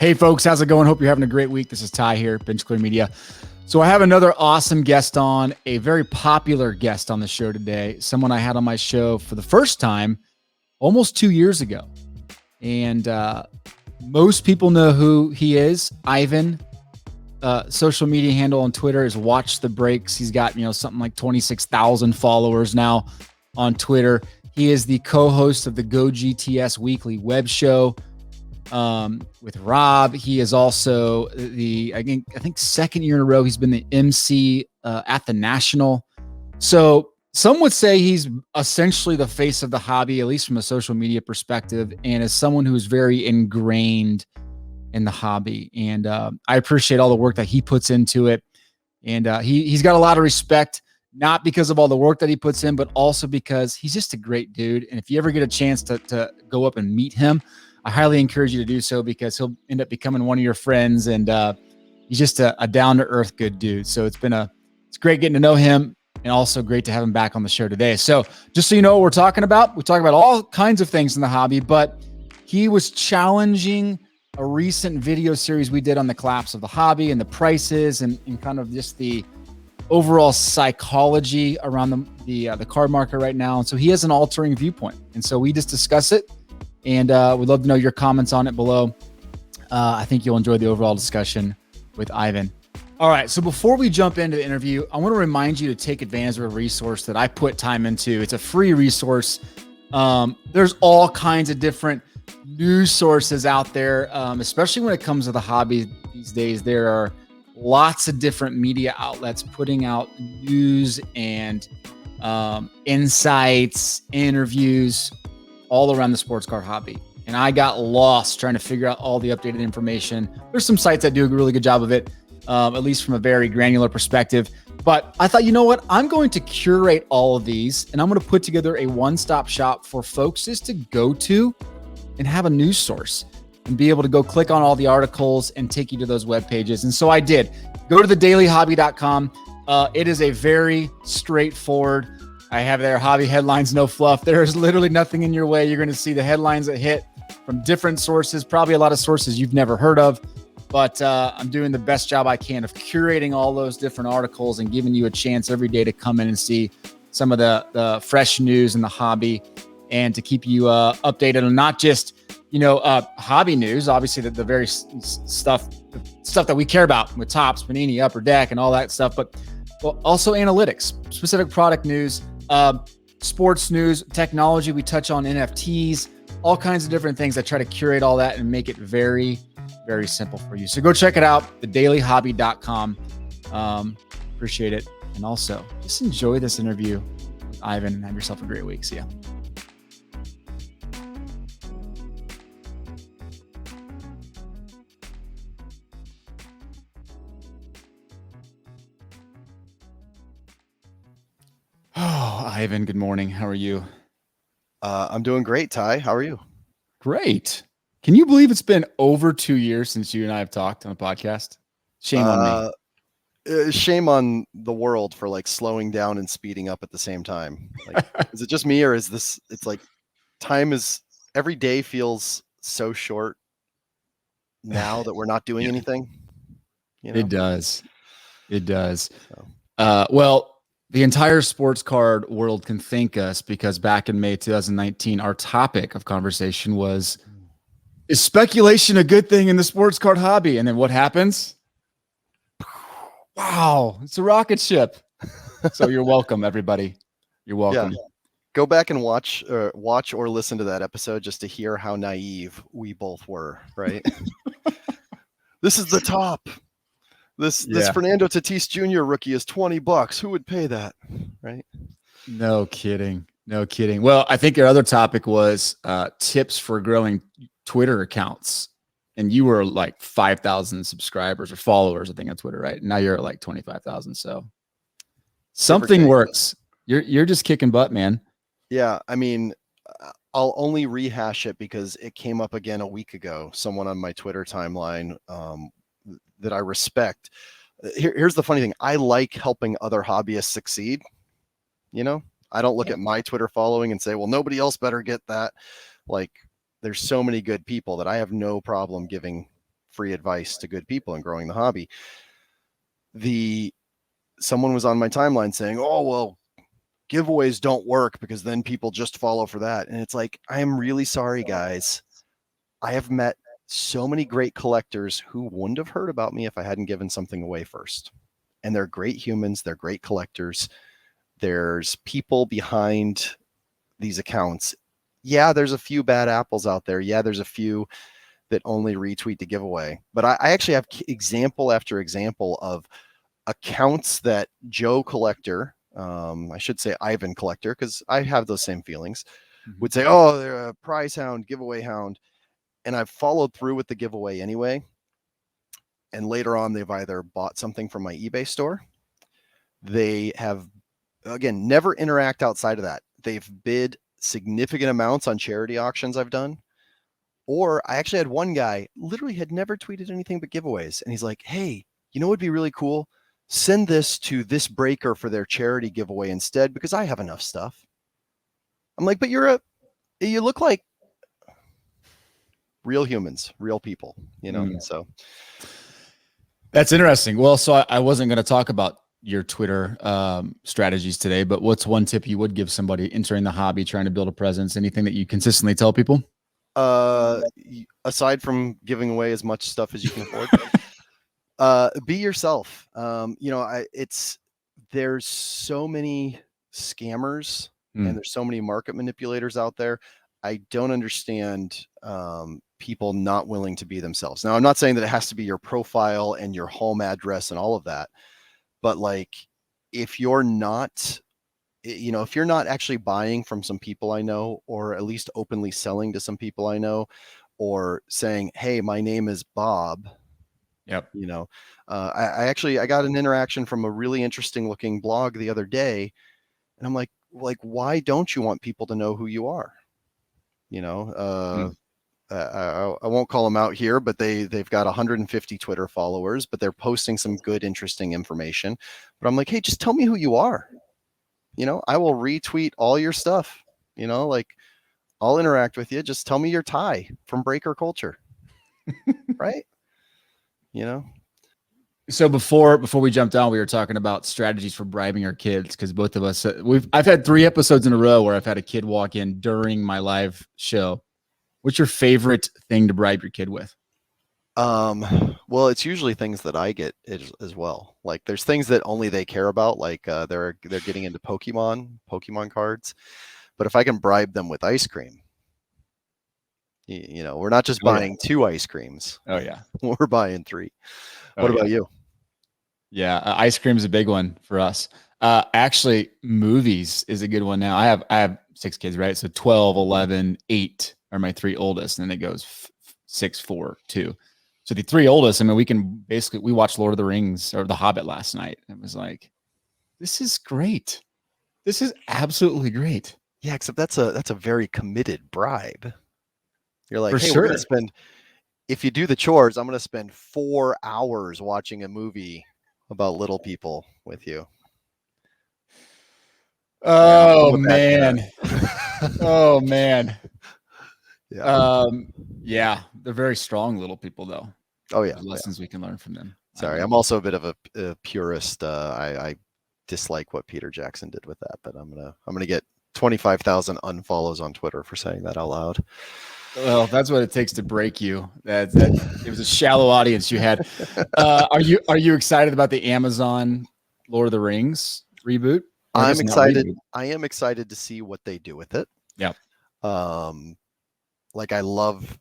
Hey folks, how's it going? Hope you're having a great week. This is Ty here, Bench Clear Media. So I have another awesome guest on, a very popular guest on the show today, someone I had on my show for the first time almost 2 years ago. And most people know who he is. Ivan, social media handle on Twitter is Watch the Breaks. He's got, something like 26,000 followers now on Twitter. He is the co-host of the Go GTS weekly web show with Rob. He is also I think second year in a row he's been the MC at the National. So some would say he's essentially the face of the hobby, at least from a social media perspective, and as someone who is very ingrained in the hobby. And I appreciate all the work that he puts into it. And he's got a lot of respect, not because of all the work that he puts in, but also because he's just a great dude. And if you ever get a chance to go up and meet him, I highly encourage you to do so, because he'll end up becoming one of your friends. And he's just a down-to-earth good dude. So it's great getting to know him, and also great to have him back on the show today. So just so you know what we're talking about, we talk about all kinds of things in the hobby, but he was challenging a recent video series we did on the collapse of the hobby and the prices and kind of just the overall psychology around the card market right now. And so he has an altering viewpoint. And so we just discuss it, and we'd love to know your comments on it below. I think you'll enjoy the overall discussion with Ivan. All right, so before we jump into the interview, I want to remind you to take advantage of a resource that I put time into. It's a free resource. There's all kinds of different news sources out there, especially when it comes to the hobby these days. There are lots of different media outlets putting out news and insights, interviews, all around the sports card hobby. And I got lost trying to figure out all the updated information. There's some sites that do a really good job of it, at least from a very granular perspective. But I thought, you know what? I'm going to curate all of these, and I'm going to put together a one-stop shop for folks just to go to and have a news source and be able to go click on all the articles and take you to those web pages. And so I did. Go to thedailyhobby.com. It is a very straightforward, I have there hobby headlines, no fluff. There is literally nothing in your way. You're going to see the headlines that hit from different sources, probably a lot of sources you've never heard of. But I'm doing the best job I can of curating all those different articles and giving you a chance every day to come in and see some of the fresh news in the hobby, and to keep you updated on not just, hobby news, obviously the very stuff that we care about with Topps, Panini, Upper Deck, and all that stuff, but also analytics, specific product news, sports news, technology. We touch on NFTs, all kinds of different things. I try to curate all that and make it very, very simple for you. So go check it out, thedailyhobby.com. Appreciate it. And also just enjoy this interview with Ivan, and have yourself a great week. See ya. Oh, Ivan, good morning. How are you? I'm doing great, Ty. How are you? Great. Can you believe it's been over 2 years since you and I have talked on a podcast? Shame on me. Shame on the world for slowing down and speeding up at the same time. Is it just me, or is this? It's like time is every day feels so short now that we're not doing anything. It does. It does. So. Well, the entire sports card world can thank us, because back in May 2019, our topic of conversation was, is speculation a good thing in the sports card hobby? And then what happens? Wow, it's a rocket ship. So you're welcome, everybody. You're welcome. Yeah. Go back and watch or listen to that episode just to hear how naive we both were, right? This is the top. This Fernando Tatis Jr. rookie is $20. Who would pay that? Right? No kidding. Well, I think your other topic was tips for growing Twitter accounts. And you were like 5,000 subscribers or followers, I think, on Twitter, right? Now you're at like 25,000. So something works. You're just kicking butt, man. Yeah. I mean, I'll only rehash it because it came up again a week ago. Someone on my Twitter timeline that I respect. Here's the funny thing. I like helping other hobbyists succeed. I don't look at my Twitter following and say, well, nobody else better get that. There's so many good people that I have no problem giving free advice to good people and growing the hobby. Someone was on my timeline saying, "Oh, well, giveaways don't work because then people just follow for that." And it's like, I am really sorry, guys. I have met so many great collectors who wouldn't have heard about me if I hadn't given something away first. And they're great humans. They're great collectors. There's people behind these accounts. Yeah, there's a few bad apples out there. Yeah, there's a few that only retweet the giveaway. But I actually have example after example of accounts that Joe Collector, I should say Ivan Collector, because I have those same feelings, would say, "Oh, they're a prize hound, giveaway hound." And I've followed through with the giveaway anyway. And later on, they've either bought something from my eBay store. They have, again, never interact outside of that. They've bid significant amounts on charity auctions I've done. Or I actually had one guy literally had never tweeted anything but giveaways. And he's like, "Hey, you know what would be really cool? Send this to this breaker for their charity giveaway instead, because I have enough stuff." I'm like, "But you look like real humans, real people, you know?" So that's interesting. Well, so I wasn't going to talk about your Twitter strategies today, but what's one tip you would give somebody entering the hobby, trying to build a presence? Anything that you consistently tell people? Aside from giving away as much stuff as you can afford, be yourself. There's so many scammers and there's so many market manipulators out there. I don't understand people not willing to be themselves. Now, I'm not saying that it has to be your profile and your home address and all of that, but like, if you're not actually buying from some people I know, or at least openly selling to some people I know, or saying, "Hey, my name is Bob." Yep. I got an interaction from a really interesting looking blog the other day, and I'm like, why don't you want people to know who you are? I won't call them out here, but they've got 150 Twitter followers, but they're posting some good, interesting information. But I'm like, "Hey, just tell me who you are. I will retweet all your stuff. I'll interact with you. Just tell me you're Ty from Breaker Culture." Right? So before we jumped on, we were talking about strategies for bribing our kids, because both of us I've had 3 episodes in a row where I've had a kid walk in during my live show. What's your favorite thing to bribe your kid with? Well, it's usually things that I get as well. Like, there's things that only they care about, like they're getting into Pokemon cards. But if I can bribe them with ice cream, we're not just buying 2 ice creams. Oh yeah, we're buying 3. What about you? Yeah, ice cream is a big one for us. Actually, movies is a good one now. I have 6 kids, right? So 12, 11, 8 are my 3 oldest, and then it goes 6, 4, 2. So the 3 oldest, I mean, we watched Lord of the Rings or The Hobbit last night. It was like, this is great. This is absolutely great. Yeah, except that's a very committed bribe. You're like, "Hey, sure. we're gonna spend, if you do the chores, I'm gonna spend 4 hours watching a movie about little people with you." Oh man. Oh man. Yeah, they're very strong little people, though. Oh yeah, there's lessons we can learn from them. Sorry, I'm also a bit of a purist. I dislike what Peter Jackson did with that, but I'm gonna get 25,000 unfollows on Twitter for saying that out loud. Well, that's what it takes to break you. That it was a shallow audience you had. Are you excited about the Amazon Lord of the Rings reboot? I'm excited. I am excited to see what they do with it. Yeah. Like, I love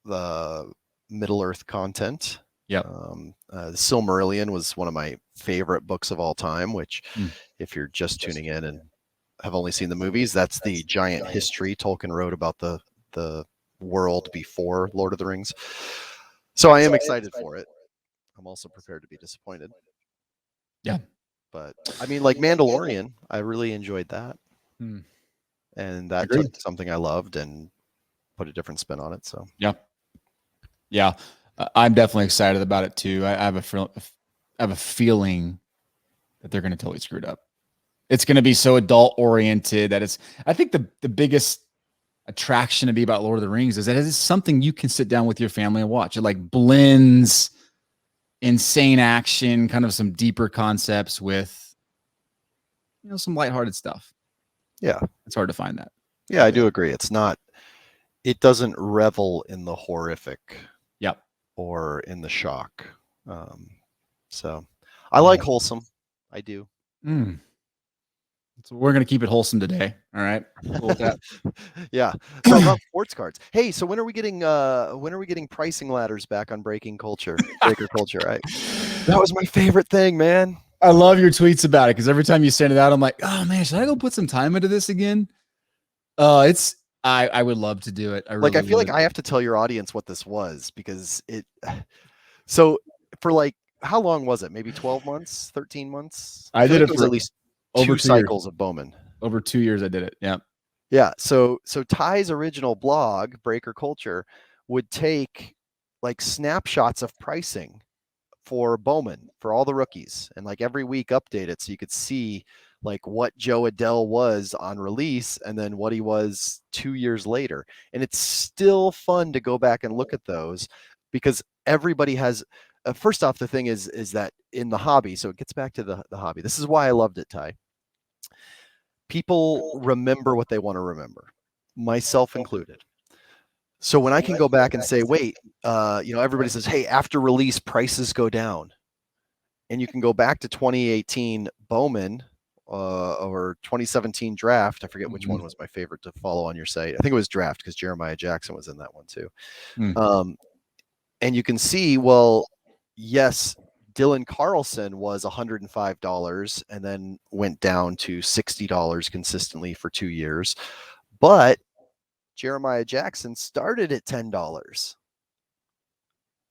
the Middle Earth content. Yeah. The Silmarillion was one of my favorite books of all time, which if you're just tuning in and have only seen the movies, that's the giant history Tolkien wrote about the world before Lord of the Rings. So I am excited for it. I'm also prepared to be disappointed. Yeah. But I mean, like Mandalorian, I really enjoyed that. And that took something I loved and put a different spin on it. So yeah, I'm definitely excited about it too. I have a feeling that they're going to totally screw it up. It's going to be so adult oriented that I think the biggest attraction to be about Lord of the Rings is that it is something you can sit down with your family and watch. It like blends insane action, kind of some deeper concepts with, you know, some lighthearted stuff. Yeah. It's hard to find that. Yeah, I do agree. It doesn't revel in the horrific. Yep. Or in the shock. So I like wholesome. I do. So we're going to keep it wholesome today. All right. Cool with that. Yeah. So about sports cards. Hey, so when are we getting pricing ladders back on Breaker Culture? Right. That was my favorite thing, man. I love your tweets about it because every time you send it out, I'm like, oh man, should I go put some time into this again? I would love to do it. I feel like I have to tell your audience what this was because so for like, how long was it? Maybe 12 months, 13 months? I did it for for at least over 2 cycles of Bowman. Over 2 years I did it. Yeah. Yeah. So Ty's original blog, Breaker Culture, would take like snapshots of pricing for Bowman for all the rookies and like every week update it so you could see like what Joe Adell was on release and then what he was 2 years later. And it's still fun to go back and look at those because everybody has first off, the thing is that in the hobby, so it gets back to the hobby. This is why I loved it, Ty. People remember what they want to remember, myself included. So when I can go back and say, wait, everybody says, hey, after release, prices go down. And you can go back to 2018 Bowman or 2017 Draft. I forget which one was my favorite to follow on your site. I think it was Draft because Jeremiah Jackson was in that one too. And you can see, well, yes, Dylan Carlson was $105 and then went down to $60 consistently for 2 years. But Jeremiah Jackson started at $10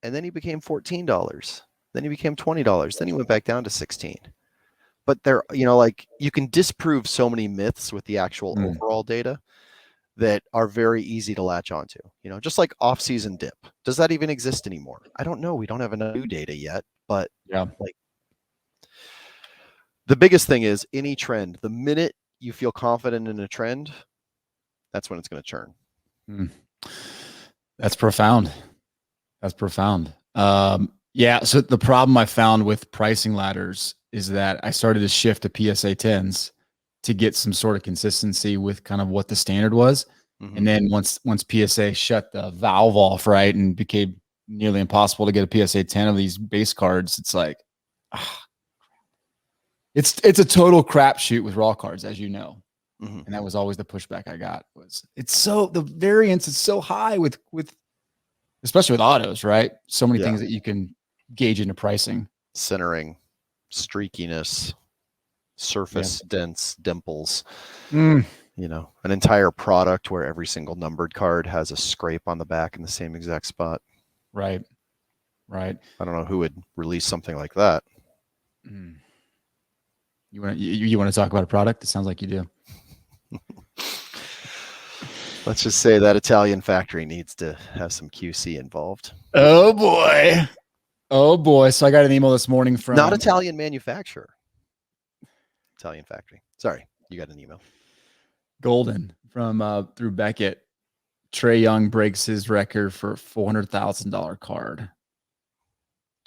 and then he became $14. Then he became $20. Then he went back down to $16. But there, like you can disprove so many myths with the actual overall data that are very easy to latch onto, just like off-season dip. Does that even exist anymore? I don't know. We don't have enough new data yet, but like the biggest thing is any trend, the minute you feel confident in a trend, that's when it's going to turn. That's profound. Yeah. So the problem I found with pricing ladders is that I started to shift to PSA 10s to get some sort of consistency with kind of what the standard was. And then once PSA shut the valve off, right, and became nearly impossible to get a PSA 10 of these base cards, it's like, it's a total crapshoot with raw cards, as you know. And that was always the pushback I got was the variance is so high with especially with autos, right? So many things that you can gauge into pricing. Centering, streakiness, surface dense dimples, an entire product where every single numbered card has a scrape on the back in the same exact spot. Right. I don't know who would release something like that. You want to talk about a product? It sounds like you do. Let's just say that Italian factory needs to have some QC involved. Oh boy. So I got an email this morning from not Italian manufacturer. Italian factory. Sorry, you got an email. Golden from through Beckett. Trae Young breaks his record for a $400,000 card.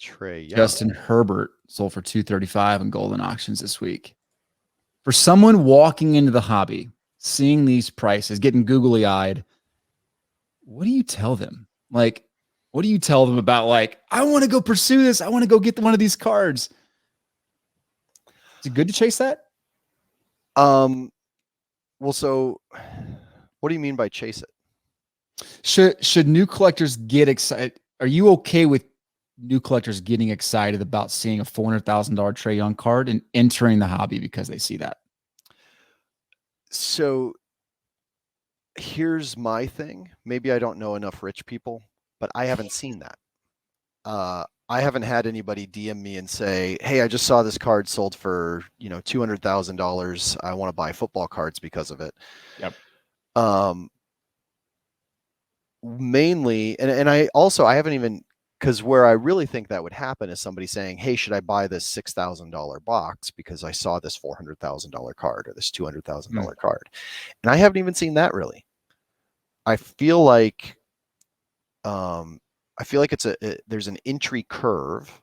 Trae Young. Justin Herbert sold for $235 on Golden auctions this week. For someone walking into the hobby, seeing these prices, getting googly eyed, what do you tell them? Like, what do you tell them about like, I want to go pursue this. I want to go get one of these cards. Is it good to chase that? Well, so what do you mean by chase it? Should new collectors get excited? Are you okay with new collectors getting excited about seeing a $400,000 Trae Young card and entering the hobby because they see that? So here's my thing. Maybe I don't know enough rich people, but I haven't seen that. I haven't had anybody DM me and say, hey, I just saw this card sold for, $200,000. I want to buy football cards because of it. Yep. Mainly, and I haven't even, because where I really think that would happen is somebody saying, hey, should I buy this $6,000 box because I saw this $400,000 card or this $200,000 card? And I haven't even seen that really. I feel like there's an entry curve.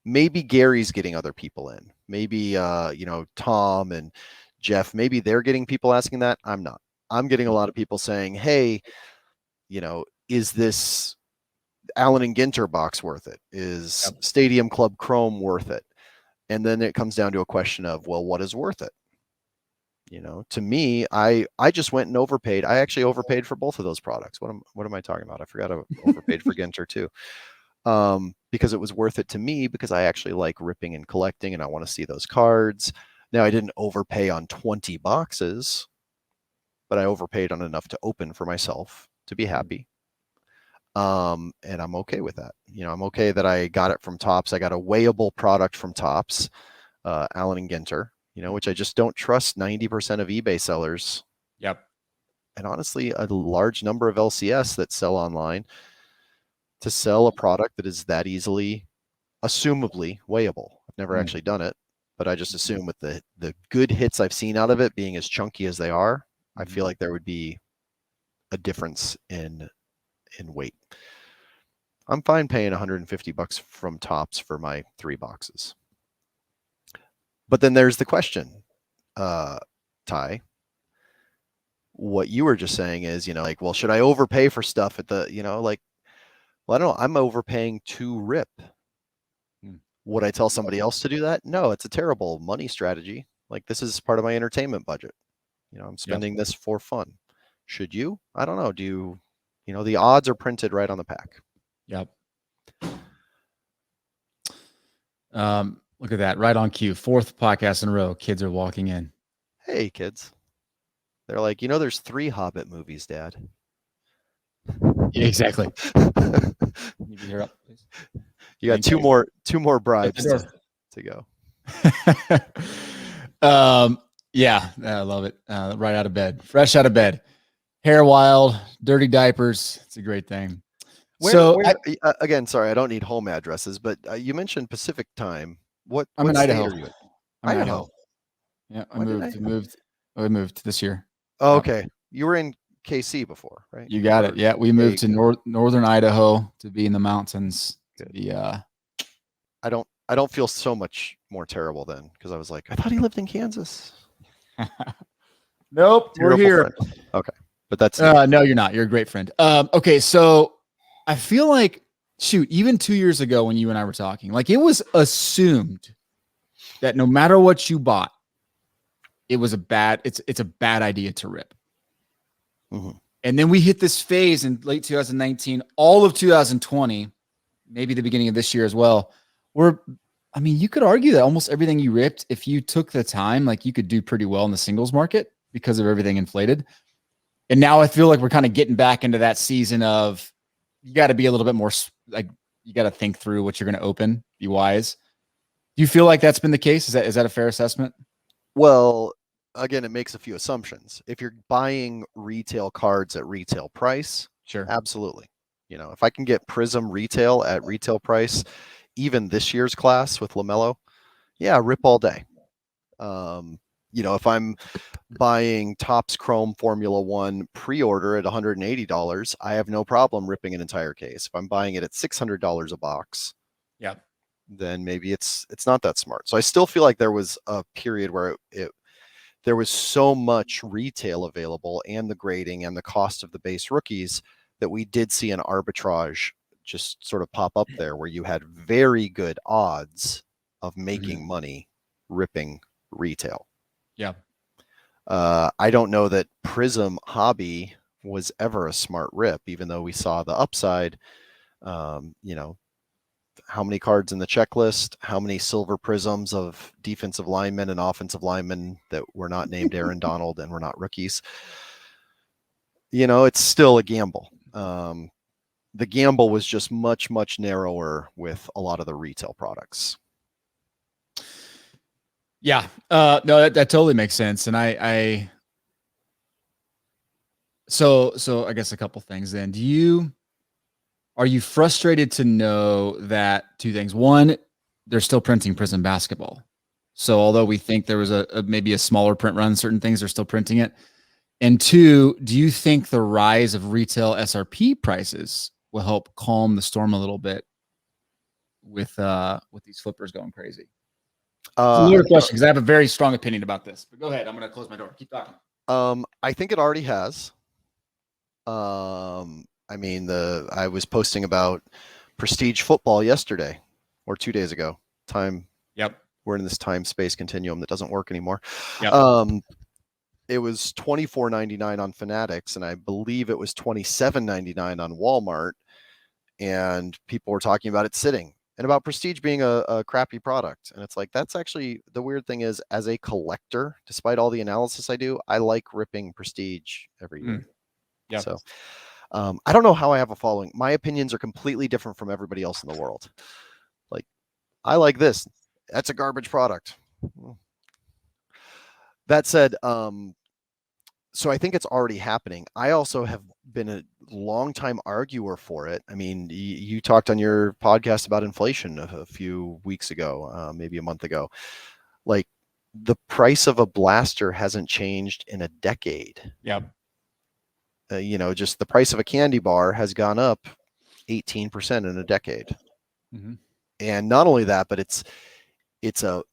Maybe Gary's getting other people in. Maybe Tom and Jeff, maybe they're getting people asking that. I'm not. I'm getting a lot of people saying, hey, is this Allen and Ginter box worth it? Is Stadium Club Chrome worth it? And then it comes down to a question of, well, what is worth it? To me, I just went and overpaid. I actually overpaid for both of those products. What am I talking about? I forgot I overpaid for Ginter too. Because it was worth it to me because I actually like ripping and collecting and I want to see those cards. Now I didn't overpay on 20 boxes, but I overpaid on enough to open for myself to be happy. And I'm okay with that. I'm okay that I got it from Topps. I got a weighable product from Topps, Allen and Ginter, which I just don't trust 90% of eBay sellers. Yep. And honestly, a large number of LCS that sell online to sell a product that is that easily, assumably weighable. I've never actually done it, but I just assume with the good hits I've seen out of it being as chunky as they are, I feel like there would be a difference in weight. I'm fine paying $150 from Topps for my 3 boxes. But then there's the question, Ty. What you were just saying is, well, should I overpay for stuff at the, well, I don't know. I'm overpaying to rip. Would I tell somebody else to do that? No, it's a terrible money strategy. Like, this is part of my entertainment budget. I'm spending this for fun. Should you? I don't know. Do you, the odds are printed right on the pack. Yep. Look at that. Right on cue. 4th podcast in a row. Kids are walking in. Hey, kids. They're like, there's 3 Hobbit movies, Dad. Yeah, exactly. You got two more bribes to go. Yeah, I love it. Right out of bed, fresh out of bed, hair wild, dirty diapers. It's a great thing. Again, sorry, I don't need home addresses, but you mentioned Pacific time. What in state Idaho. are you in? I'm in Idaho. Yeah, I moved this year. Oh, okay. You were in KC before, right? You got it. Yeah, we moved to northern Idaho to be in the mountains. I don't feel so much more terrible then because I was like, I thought he lived in Kansas. Nope, we're here. Friend. Okay, but that's no, you're not. You're a great friend. Okay, so I feel like even 2 years ago when you and I were talking, like it was assumed that no matter what you bought, it was it's a bad idea to rip. Mm-hmm. And then we hit this phase in late 2019, all of 2020, maybe the beginning of this year as well, where, I mean, you could argue that almost everything you ripped, if you took the time, like you could do pretty well in the singles market because of everything inflated. And now I feel like we're kind of getting back into that season of you got to be a little bit more like you got to think through what you're going to open, be wise. Do you feel like that's been the case? Is that a fair assessment? Well, again, it makes a few assumptions. If you're buying retail cards at retail price, sure, absolutely. If I can get Prism retail at retail price, even this year's class with LaMelo, yeah, rip all day. If I'm buying Topps Chrome Formula 1 pre-order at $180, I have no problem ripping an entire case. If I'm buying it at $600 a box, yeah, then maybe it's not that smart. So I still feel like there was a period where there was so much retail available and the grading and the cost of the base rookies that we did see an arbitrage just sort of pop up there where you had very good odds of making money ripping retail. Yeah. I don't know that Prism Hobby was ever a smart rip, even though we saw the upside. How many cards in the checklist, how many silver prisms of defensive linemen and offensive linemen that were not named Aaron Donald and were not rookies. It's still a gamble. The gamble was just much, much narrower with a lot of the retail products. Yeah. No, that totally makes sense. And so I guess a couple things then. Are you frustrated to know that 2 things? One, they're still printing Prism basketball. So although we think there was maybe a smaller print run, certain things, they're still printing it. And two, do you think the rise of retail SRP prices will help calm the storm a little bit with these flippers going crazy? It's a loaded question because I have a very strong opinion about this. But go ahead. I'm going to close my door. Keep talking. I think it already has. I mean, I was posting about Prestige football yesterday or 2 days ago. Yep. We're in this time space continuum that doesn't work anymore. Yep. It was $24.99 on Fanatics, and I believe it was $27.99 on Walmart. And people were talking about it sitting and about Prestige being a crappy product. And it's like, that's actually the weird thing is, as a collector, despite all the analysis I do, I like ripping Prestige every year. Yeah. So I don't know how I have a following. My opinions are completely different from everybody else in the world. Like, I like this. That's a garbage product. That said, so I think it's already happening. I also have been a longtime arguer for it. I mean, you talked on your podcast about inflation a few weeks ago, maybe a month ago. Like, the price of a blaster hasn't changed in a decade. Yep. Just the price of a candy bar has gone up 18% in a decade. Mm-hmm. And not only that, but it's a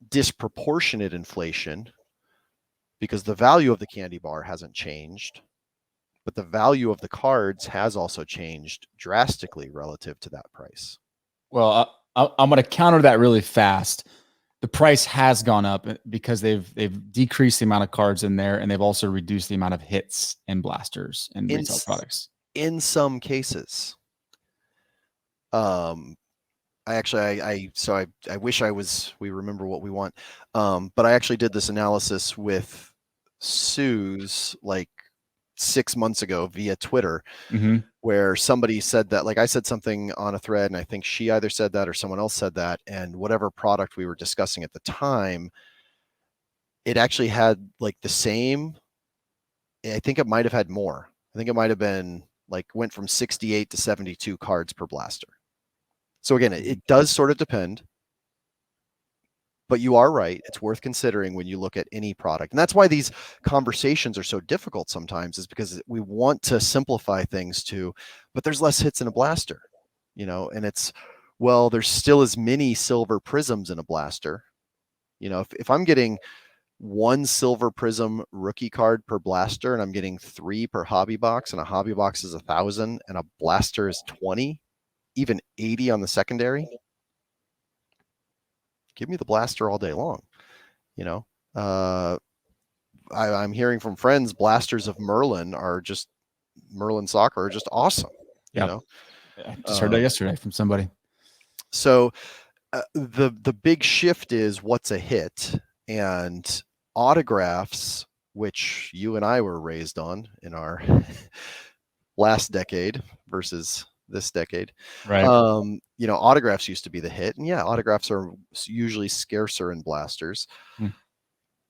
disproportionate inflation, because the value of the candy bar hasn't changed, but the value of the cards has also changed drastically relative to that price. Well, I'm going to counter that really fast. The price has gone up because they've decreased the amount of cards in there, and they've also reduced the amount of hits and blasters and retail products. In some cases. I wish we remember what we want. But I actually did this analysis with Suze like 6 months ago via Twitter, where somebody said that, like, I said something on a thread, and I think she either said that or someone else said that, and whatever product we were discussing at the time, it actually had like the same, I think it might have had more. I think it might have been like, went from 68 to 72 cards per blaster. So again, it does sort of depend, but you are right. It's worth considering when you look at any product. And that's why these conversations are so difficult sometimes, is because we want to simplify things but there's less hits in a blaster, and there's still as many silver prisms in a blaster. If I'm getting one silver prism rookie card per blaster, and I'm getting 3 per hobby box, and a hobby box is 1,000 and a blaster is 20, even 80 on the secondary, give me the blaster all day long. I'm hearing from friends, blasters of Merlin soccer are just awesome. I just heard that yesterday from somebody. So the big shift is what's a hit, and autographs, which you and I were raised on in our last decade versus this decade. Right. Autographs used to be the hit, and autographs are usually scarcer in blasters.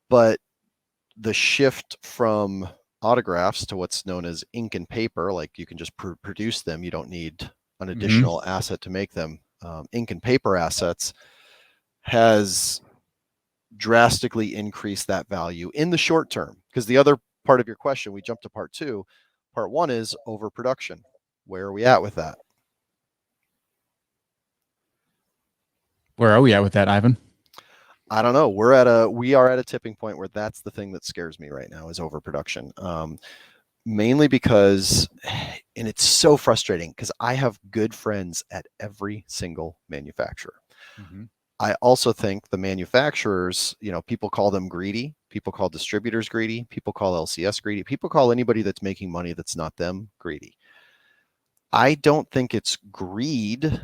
But the shift from autographs to what's known as ink and paper, like you can just produce them, you don't need an additional asset to make them. Ink and paper assets has drastically increased that value in the short term. Because the other part of your question, we jumped to part 2. Part 1 is overproduction. Where are we at with that? Where are we at with that, Ivan? I don't know. We are at a tipping point where that's the thing that scares me right now, is overproduction. Mainly because, and it's so frustrating, because I have good friends at every single manufacturer. I also think the manufacturers, people call them greedy. People call distributors greedy. People call LCS greedy. People call anybody that's making money that's not them greedy. I don't think it's greed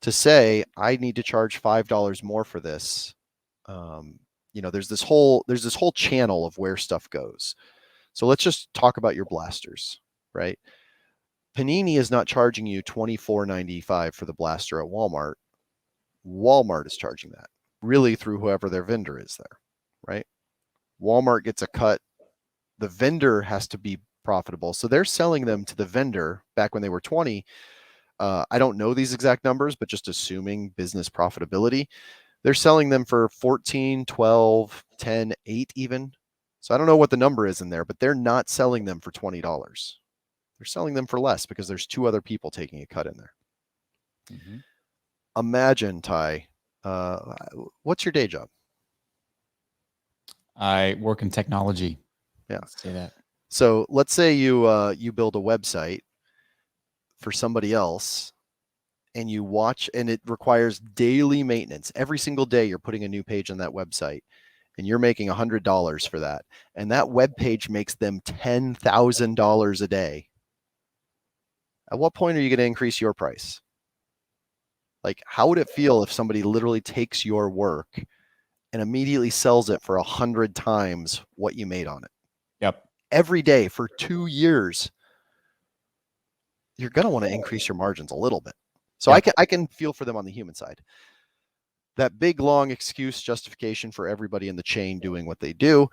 to say, I need to charge $5 more for this. There's this whole channel of where stuff goes. So let's just talk about your blasters, right? Panini is not charging you $24.95 for the blaster at Walmart. Walmart is charging that, really, through whoever their vendor is there, right? Walmart gets a cut. The vendor has to be profitable. So they're selling them to the vendor back when they were 20. I don't know these exact numbers, but just assuming business profitability, they're selling them for 14, 12, 10, 8 even. So I don't know what the number is in there, but they're not selling them for $20. They're selling them for less because there's 2 other people taking a cut in there. Mm-hmm. Imagine, Ty, what's your day job? I work in technology. Yeah. Let's say that. So let's say you build a website for somebody else, and you watch, and it requires daily maintenance. Every single day you're putting a new page on that website, and you're making $100 for that. And that web page makes them $10,000 a day. At what point are you going to increase your price? Like, how would it feel if somebody literally takes your work and immediately sells it for 100 times what you made on it? Yep. Every day for 2 years, you're going to want to increase your margins a little bit. So Yep. I can feel for them on the human side. That big, long excuse justification for everybody in the chain doing what they do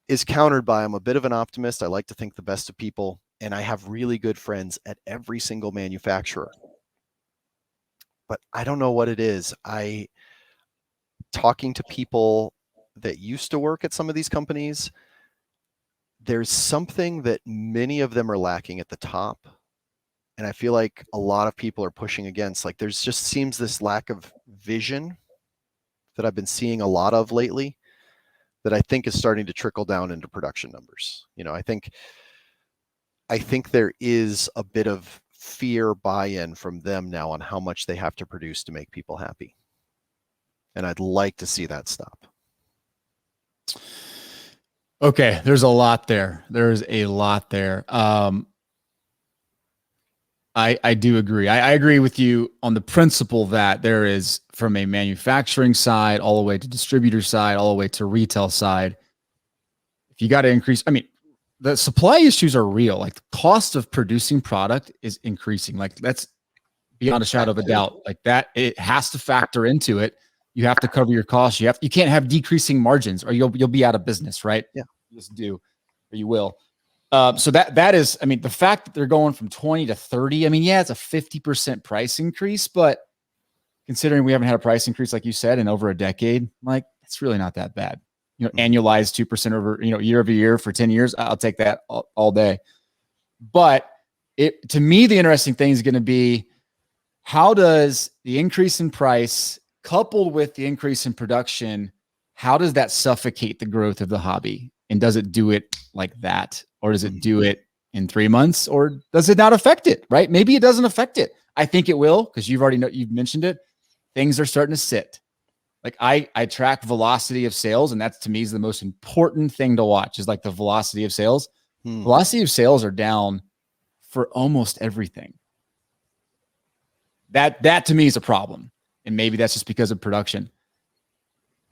is countered by, I'm a bit of an optimist. I like to think the best of people, and I have really good friends at every single manufacturer. But I don't know what it is. Talking to people that used to work at some of these companies, there's something that many of them are lacking at the top. And I feel like a lot of people are pushing against, like, there's just seems this lack of vision that I've been seeing a lot of lately that I think is starting to trickle down into production numbers. You know, I think there is a bit of fear buy-in from them now on how much they have to produce to make people happy. And I'd like to see that stop. Okay, there's a lot there. There's a lot there. I do agree. I agree with you on the principle that there is, from a manufacturing side all the way to distributor side, all the way to retail side, if you got to increase, I mean, the supply issues are real. Like, the cost of producing product is increasing. Like, that's beyond a shadow of a doubt. Like, that, it has to factor into it. You have to cover your costs. You can't have decreasing margins, or you'll be out of business, right? Yeah. You just do, or you will. So that is, I mean, the fact that they're going from 20 to 30, I mean, yeah, it's a 50% price increase, but considering we haven't had a price increase, like you said, in over a decade, like, it's really not that bad. You know, annualized 2% over, year over year for 10 years. I'll take that all day. But to me, the interesting thing is going to be, how does the increase in price coupled with the increase in production, how does that suffocate the growth of the hobby? And does it do it like that? Or does it do it in 3 months? Or does it not affect it, right? Maybe it doesn't affect it. I think it will, because you've mentioned it. Things are starting to sit. Like, I track velocity of sales, and that to me is the most important thing to watch, is like the velocity of sales. Velocity of sales are down for almost everything. That to me is a problem. And maybe that's just because of production.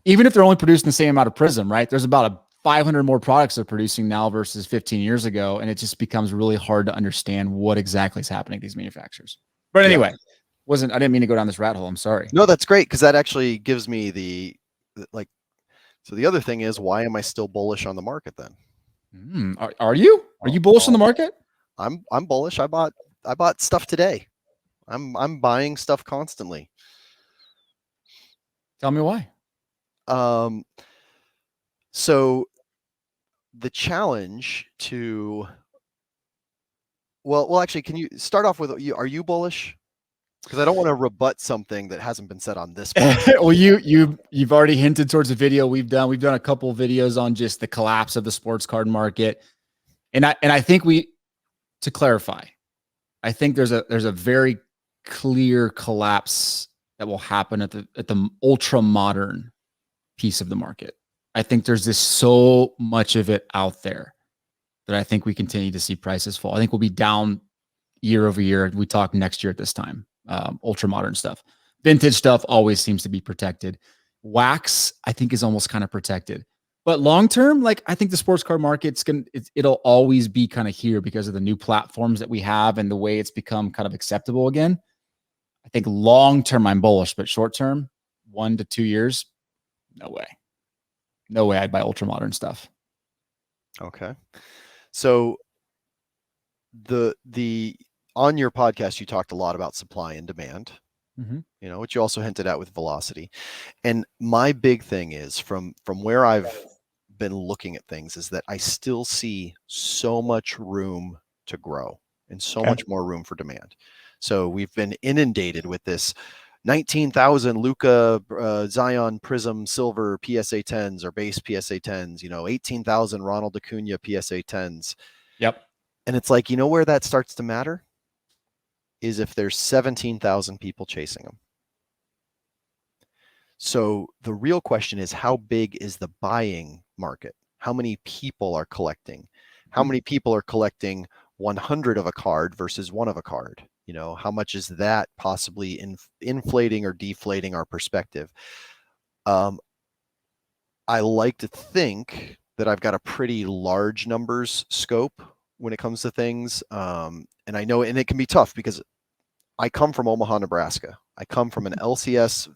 Even if they're only producing the same amount of Prism, right? There's about 500 more products they're producing now versus 15 years ago. And it just becomes really hard to understand what exactly is happening to these manufacturers. But anyway, I didn't mean to go down this rat hole. I'm sorry. No, that's great, because that actually gives me so the other thing is, why am I still bullish on the market then? Are you? Are you bullish on the market? I'm bullish. I bought stuff today. I'm buying stuff constantly. Tell me why. So the challenge to, well, actually, can you start off with, are you bullish? Because I don't want to rebut something that hasn't been said on this podcast. Well, you've already hinted towards the video we've done. We've done a couple of videos on just the collapse of the sports card market. And I think to clarify, I think there's a very clear collapse that will happen at the ultra modern piece of the market. I think there's this so much of it out there that I think we continue to see prices fall. I think we'll be down year over year. We talk next year at this time. Ultra modern stuff, vintage stuff always seems to be protected. Wax, I think, is almost kind of protected. But long term, like, I think the sports card market's it'll always be kind of here because of the new platforms that we have and the way it's become kind of acceptable again. I think long term I'm bullish, but short term, 1 to 2 years, no way. No way I'd buy ultra modern stuff. Okay. So the on your podcast, you talked a lot about supply and demand, which you also hinted at with velocity. And my big thing is, from where I've been looking at things is that I still see so much room to grow and so much more room for demand. So we've been inundated with this 19,000 Luca Zion Prism Silver PSA 10s or base PSA 10s, 18,000 Ronald Acuna PSA 10s. Yep. And it's like, where that starts to matter is if there's 17,000 people chasing them. So the real question is, how big is the buying market? How many people are collecting? How many people are collecting 100 of a card versus one of a card? How much is that possibly inflating or deflating our perspective? I like to think that I've got a pretty large numbers scope when it comes to things. And I know, and it can be tough because I come from Omaha, Nebraska. I come from an LCS,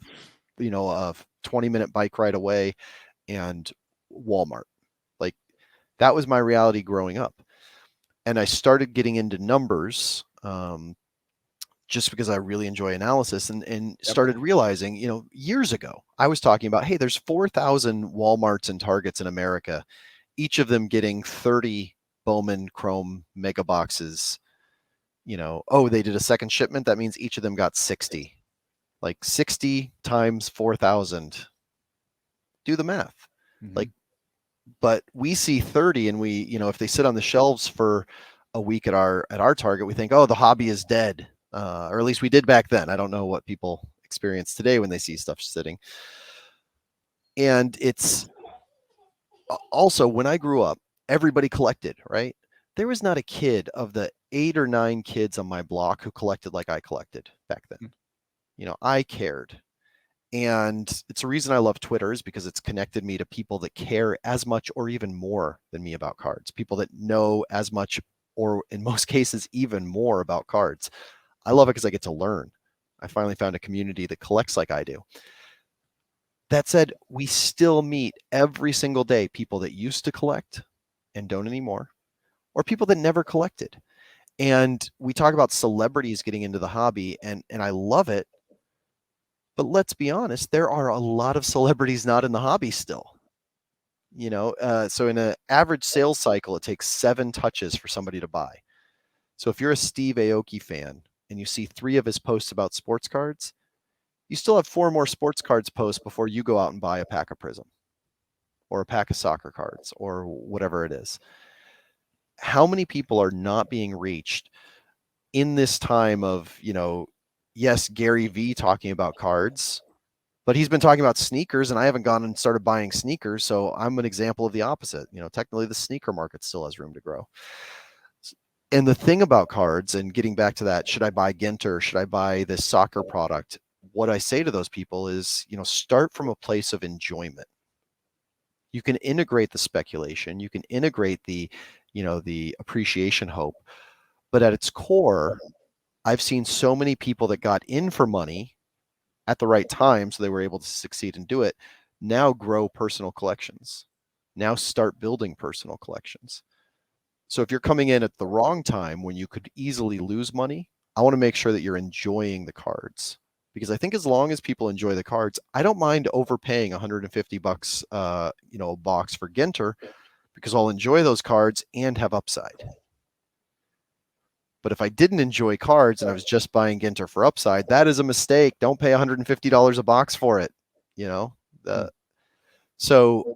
a 20-minute bike ride away and Walmart. Like, that was my reality growing up. And I started getting into numbers just because I really enjoy analysis and started realizing, years ago, I was talking about, hey, there's 4,000 Walmarts and Targets in America, each of them getting 30 Bowman Chrome mega boxes. They did a second shipment. That means each of them got 60. Like 60 times 4,000. Do the math. Like, but we see 30 and we, if they sit on the shelves for a week at our Target, we think, oh, the hobby is dead. Or at least we did back then. I don't know what people experience today when they see stuff sitting. And it's also, when I grew up, everybody collected, right? There was not a kid of the 8 or 9 kids on my block who collected like I collected back then. I cared. And it's a reason I love Twitter, is because it's connected me to people that care as much or even more than me about cards, people that know as much or in most cases even more about cards. I love it because I get to learn. I finally found a community that collects like I do. That said, we still meet every single day people that used to collect and don't anymore, or people that never collected. And we talk about celebrities getting into the hobby, and I love it. But let's be honest, there are a lot of celebrities not in the hobby still. So in an average sales cycle, it takes 7 touches for somebody to buy. So if you're a Steve Aoki fan and you see 3 of his posts about sports cards, you still have 4 more sports cards posts before you go out and buy a pack of Prism or a pack of soccer cards or whatever it is. How many people are not being reached in this time of, yes, Gary V talking about cards, but he's been talking about sneakers, and I haven't gone and started buying sneakers. So I'm an example of the opposite. Technically the sneaker market still has room to grow. And the thing about cards, and getting back to that, should I buy Ginter? Should I buy this soccer product? What I say to those people is, start from a place of enjoyment. You can integrate the speculation, you can integrate the appreciation hope, but at its core, I've seen so many people that got in for money at the right time, so they were able to succeed and do it, now grow personal collections, now start building personal collections. So if you're coming in at the wrong time when you could easily lose money, I want to make sure that you're enjoying the cards, because I think as long as people enjoy the cards, I don't mind overpaying $150 a box for Ginter, because I'll enjoy those cards and have upside. But if I didn't enjoy cards and I was just buying Ginter for upside, that is a mistake. Don't pay $150 a box for it. So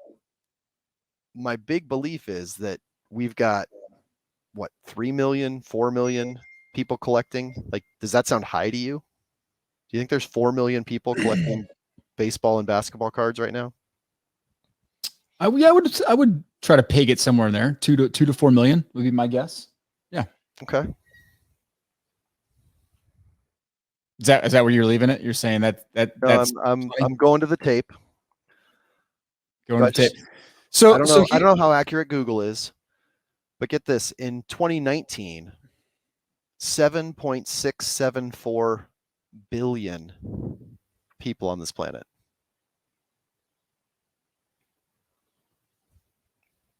my big belief is that we've got 3 million, 4 million people collecting. Like, does that sound high to you? Do you think there's 4 million people collecting baseball and basketball cards right now? I would try to peg it somewhere in there. 2 to 4 million would be my guess. Yeah. Okay. Is that where you're leaving it? You're saying that's I'm going to the tape. Going to the tape. So I don't know how accurate Google is, but get this: in 2019, 7.674 billion people on this planet,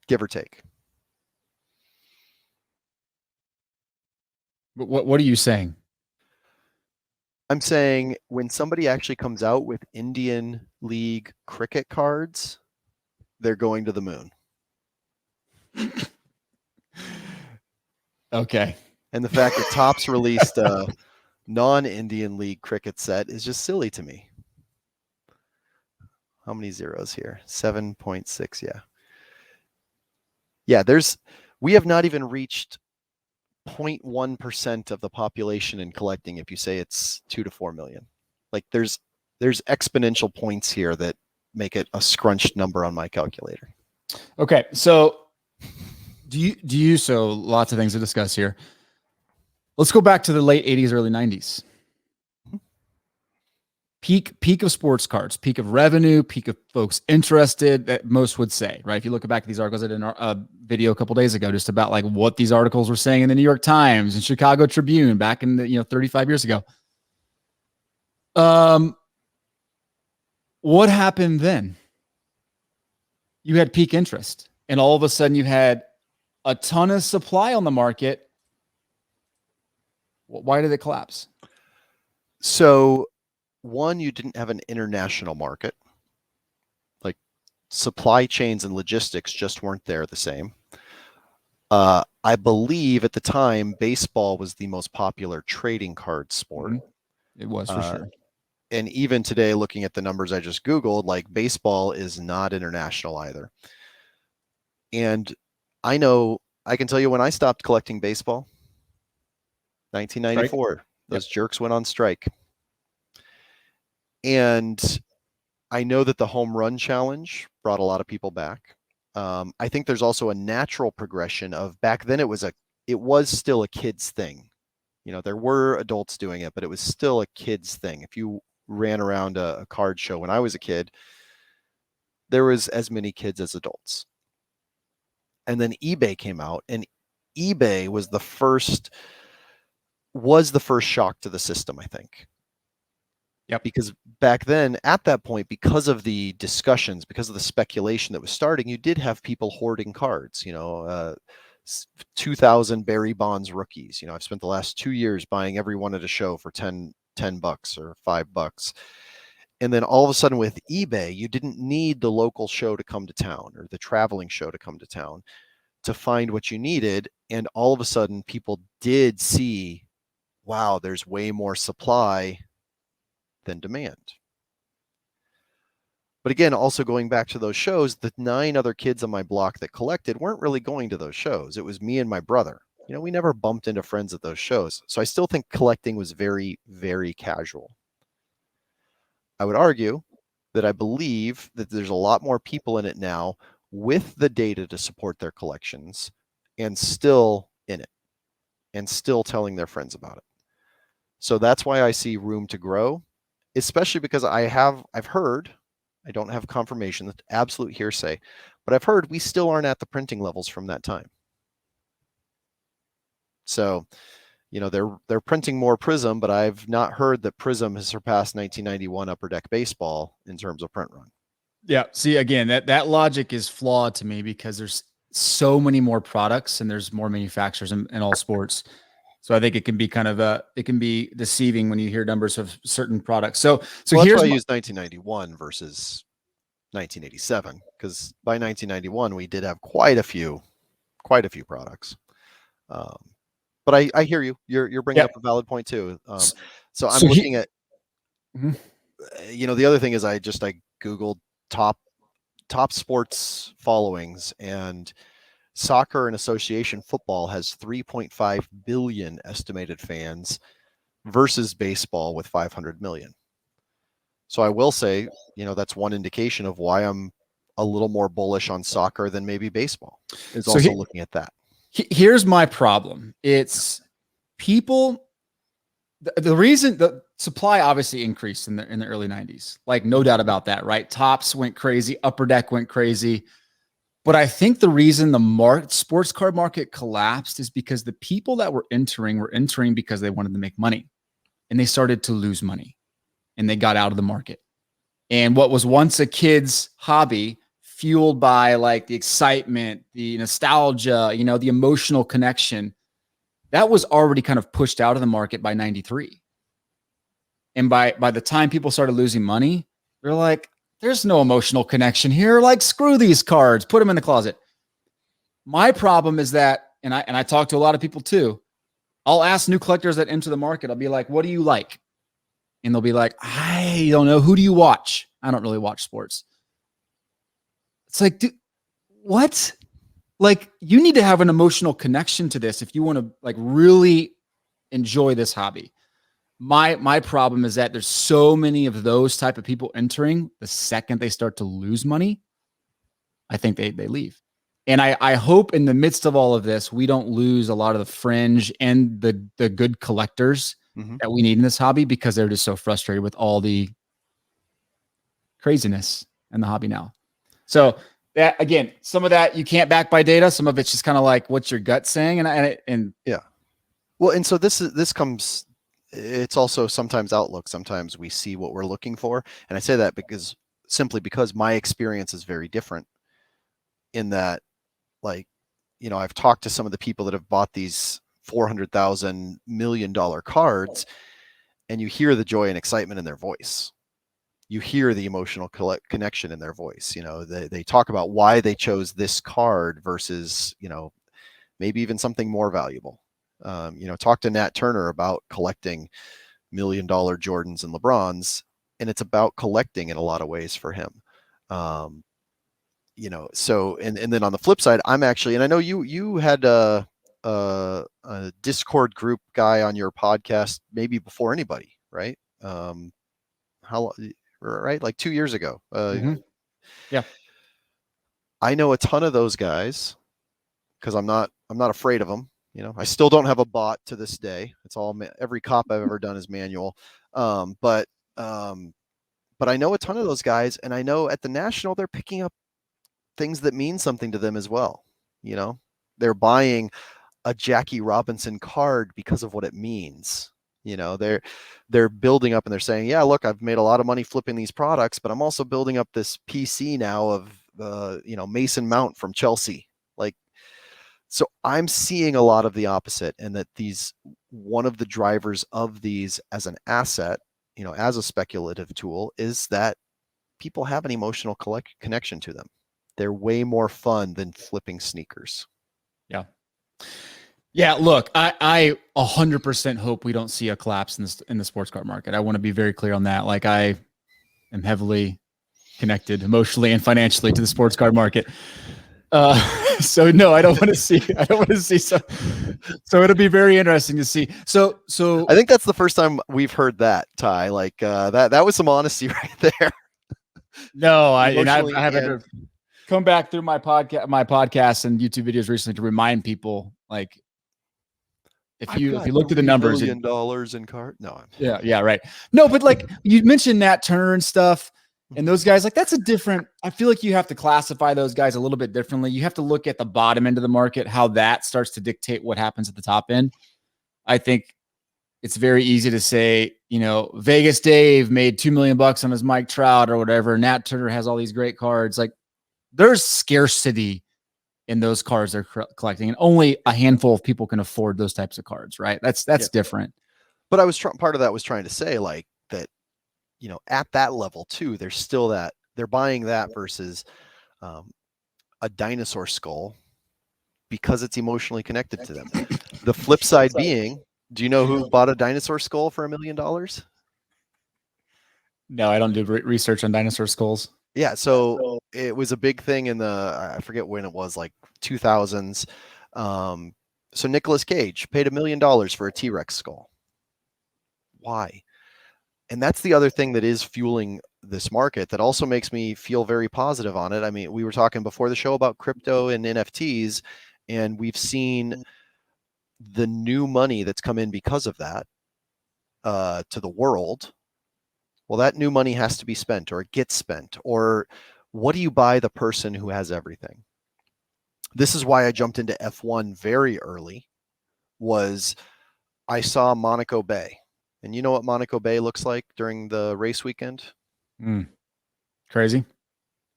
give or take. What are you saying? I'm saying when somebody actually comes out with Indian League cricket cards, they're going to the moon. Okay. And the fact that Topps released a non-Indian League cricket set is just silly to me. How many zeros here? 7.6, yeah. Yeah, we have not even reached 0.1% of the population in collecting if you say it's 2 to 4 million. Like there's exponential points here that make it a scrunched number on my calculator. Okay, so so lots of things to discuss here. Let's go back to the late 80s, early 90s. Peak of sports cards, peak of revenue, peak of folks interested, that most would say, right? If you look back at these articles, I did a video a couple days ago just about like what these articles were saying in the New York Times and Chicago Tribune back in the 35 years ago. What happened then? You had peak interest, and all of a sudden you had a ton of supply on the market. Why did it collapse? So, one, you didn't have an international market. Like supply chains and logistics just weren't there the same. I believe at the time, baseball was the most popular trading card sport. It was for sure. And even today, looking at the numbers I just Googled, like baseball is not international either. And I can tell you when I stopped collecting baseball, 1994, strike. Those jerks went on strike. And I know that the home run challenge brought a lot of people back. I think there's also a natural progression of back then it was still a kid's thing. There were adults doing it, but it was still a kid's thing. If you ran around a card show when I was a kid, there was as many kids as adults. And then eBay came out, and eBay was the first shock to the system, I think. Yep. Because back then, at that point, because of the discussions, because of the speculation that was starting, you did have people hoarding cards. 2,000 Barry Bonds rookies. I've spent the last 2 years buying every one at a show for $10 or $5. And then all of a sudden with eBay, you didn't need the local show to come to town or the traveling show to come to town to find what you needed. And all of a sudden people did see, wow, there's way more supply than demand. But again, also going back to those shows, the 9 other kids on my block that collected weren't really going to those shows. It was me and my brother. We never bumped into friends at those shows. So I still think collecting was very, very casual. I would argue that I believe that there's a lot more people in it now with the data to support their collections and still in it and still telling their friends about it. So that's why I see room to grow, especially because I've heard, I don't have confirmation, that's absolute hearsay, but I've heard we still aren't at the printing levels from that time. So, they're printing more Prism, but I've not heard that Prism has surpassed 1991 Upper Deck Baseball in terms of print run. Yeah. See, again, that logic is flawed to me because there's so many more products and there's more manufacturers in all sports. So I think it can be it can be deceiving when you hear numbers of certain products. So well, here's that's why I used 1991 versus 1987, because by 1991 we did have quite a few products. But I hear you. You're bringing up a valid point too. So I'm looking at, the other thing is I Googled top sports followings, and soccer and association football has 3.5 billion estimated fans versus baseball with 500 million. So I will say, that's one indication of why I'm a little more bullish on soccer than maybe baseball, is also looking at that. Here's my problem. It's people, the reason the supply obviously increased in the early 90s, like no doubt about that, right? Topps went crazy, Upper Deck went crazy. But I think the reason the sports card market collapsed is because the people that were entering because they wanted to make money, and they started to lose money and they got out of the market. And what was once a kid's hobby, fueled by like the excitement, the nostalgia, the emotional connection, that was already kind of pushed out of the market by 93. And by the time people started losing money, they're like, there's no emotional connection here. Like, screw these cards, put them in the closet. My problem is that, and I talk to a lot of people too. I'll ask new collectors that enter the market. I'll be like, "What do you like?" And they'll be like, "I don't know. Who do you watch?" I don't really watch sports. It's like, dude, what? Like, you need to have an emotional connection to this if you want to like really enjoy this hobby. My problem is that there's so many of those type of people entering. The second they start to lose money, I think they leave. And I hope in the midst of all of this, we don't lose a lot of the fringe and the good collectors that we need in this hobby, because they're just so frustrated with all the craziness in the hobby now. So that, again, some of that you can't back by data. Some of it's just kind of like what's your gut saying, and yeah. Well, and so this comes. It's also sometimes outlook. Sometimes we see what we're looking for, and I say that simply because my experience is very different. In that, like, I've talked to some of the people that have bought these $400,000 million cards, and you hear the joy and excitement in their voice. You hear the emotional connection in their voice. They talk about why they chose this card versus, maybe even something more valuable. Talk to Nat Turner about collecting $1 million Jordans and LeBrons, and it's about collecting in a lot of ways for him. So, and then on the flip side, I'm actually, and I know you had a Discord group guy on your podcast maybe before anybody, right? How, right? Like 2 years ago. yeah. I know a ton of those guys because I'm not afraid of them. I still don't have a bot to this day. It's all every cop I've ever done is manual. But I know a ton of those guys, and I know at the National they're picking up things that mean something to them as well. They're buying a Jackie Robinson card because of what it means. They're building up, and they're saying, yeah, look, I've made a lot of money flipping these products, but I'm also building up this PC now of Mason Mount from Chelsea. Like, so I'm seeing a lot of the opposite, and that one of the drivers of these as an asset, as a speculative tool, is that people have an emotional connection to them. They're way more fun than flipping sneakers. Yeah. Yeah, look, I 100% hope we don't see a collapse in the sports card market. I want to be very clear on that. Like, I am heavily connected emotionally and financially to the sports card market. So no, I don't want to see. So it'll be very interesting to see. So I think that's the first time we've heard that, Ty. Like, that was some honesty right there. No, I have had to come back through my podcasts and YouTube videos recently to remind people, like, if you look at the numbers, $1 million in card. No, yeah, right. No, but like you mentioned Nat Turner and stuff, and those guys, like, that's a different. I feel like you have to classify those guys a little bit differently. You have to look at the bottom end of the market, how that starts to dictate what happens at the top end. I think it's very easy to say, Vegas Dave made $2 million on his Mike Trout or whatever. Nat Turner has all these great cards. Like, there's scarcity in those cards they're collecting, and only a handful of people can afford those types of cards, right? That's different. But I was part of that was trying to say, like, that, at that level too, there's still that they're buying that versus a dinosaur skull because it's emotionally connected to them. The flip side being, do you know who bought a dinosaur skull for $1 million? No, I don't do research on dinosaur skulls. Yeah, so it was a big thing in I forget when it was, like 2000s. So Nicolas Cage paid $1 million for a T-Rex skull. Why? And that's the other thing that is fueling this market that also makes me feel very positive on it. I mean, we were talking before the show about crypto and NFTs, and we've seen the new money that's come in because of that to the world. Well, that new money has to be spent, or it gets spent, or what do you buy the person who has everything? This is why I jumped into F1 very early. Was I saw Monaco Bay, and you know what Monaco Bay looks like during the race weekend? Crazy.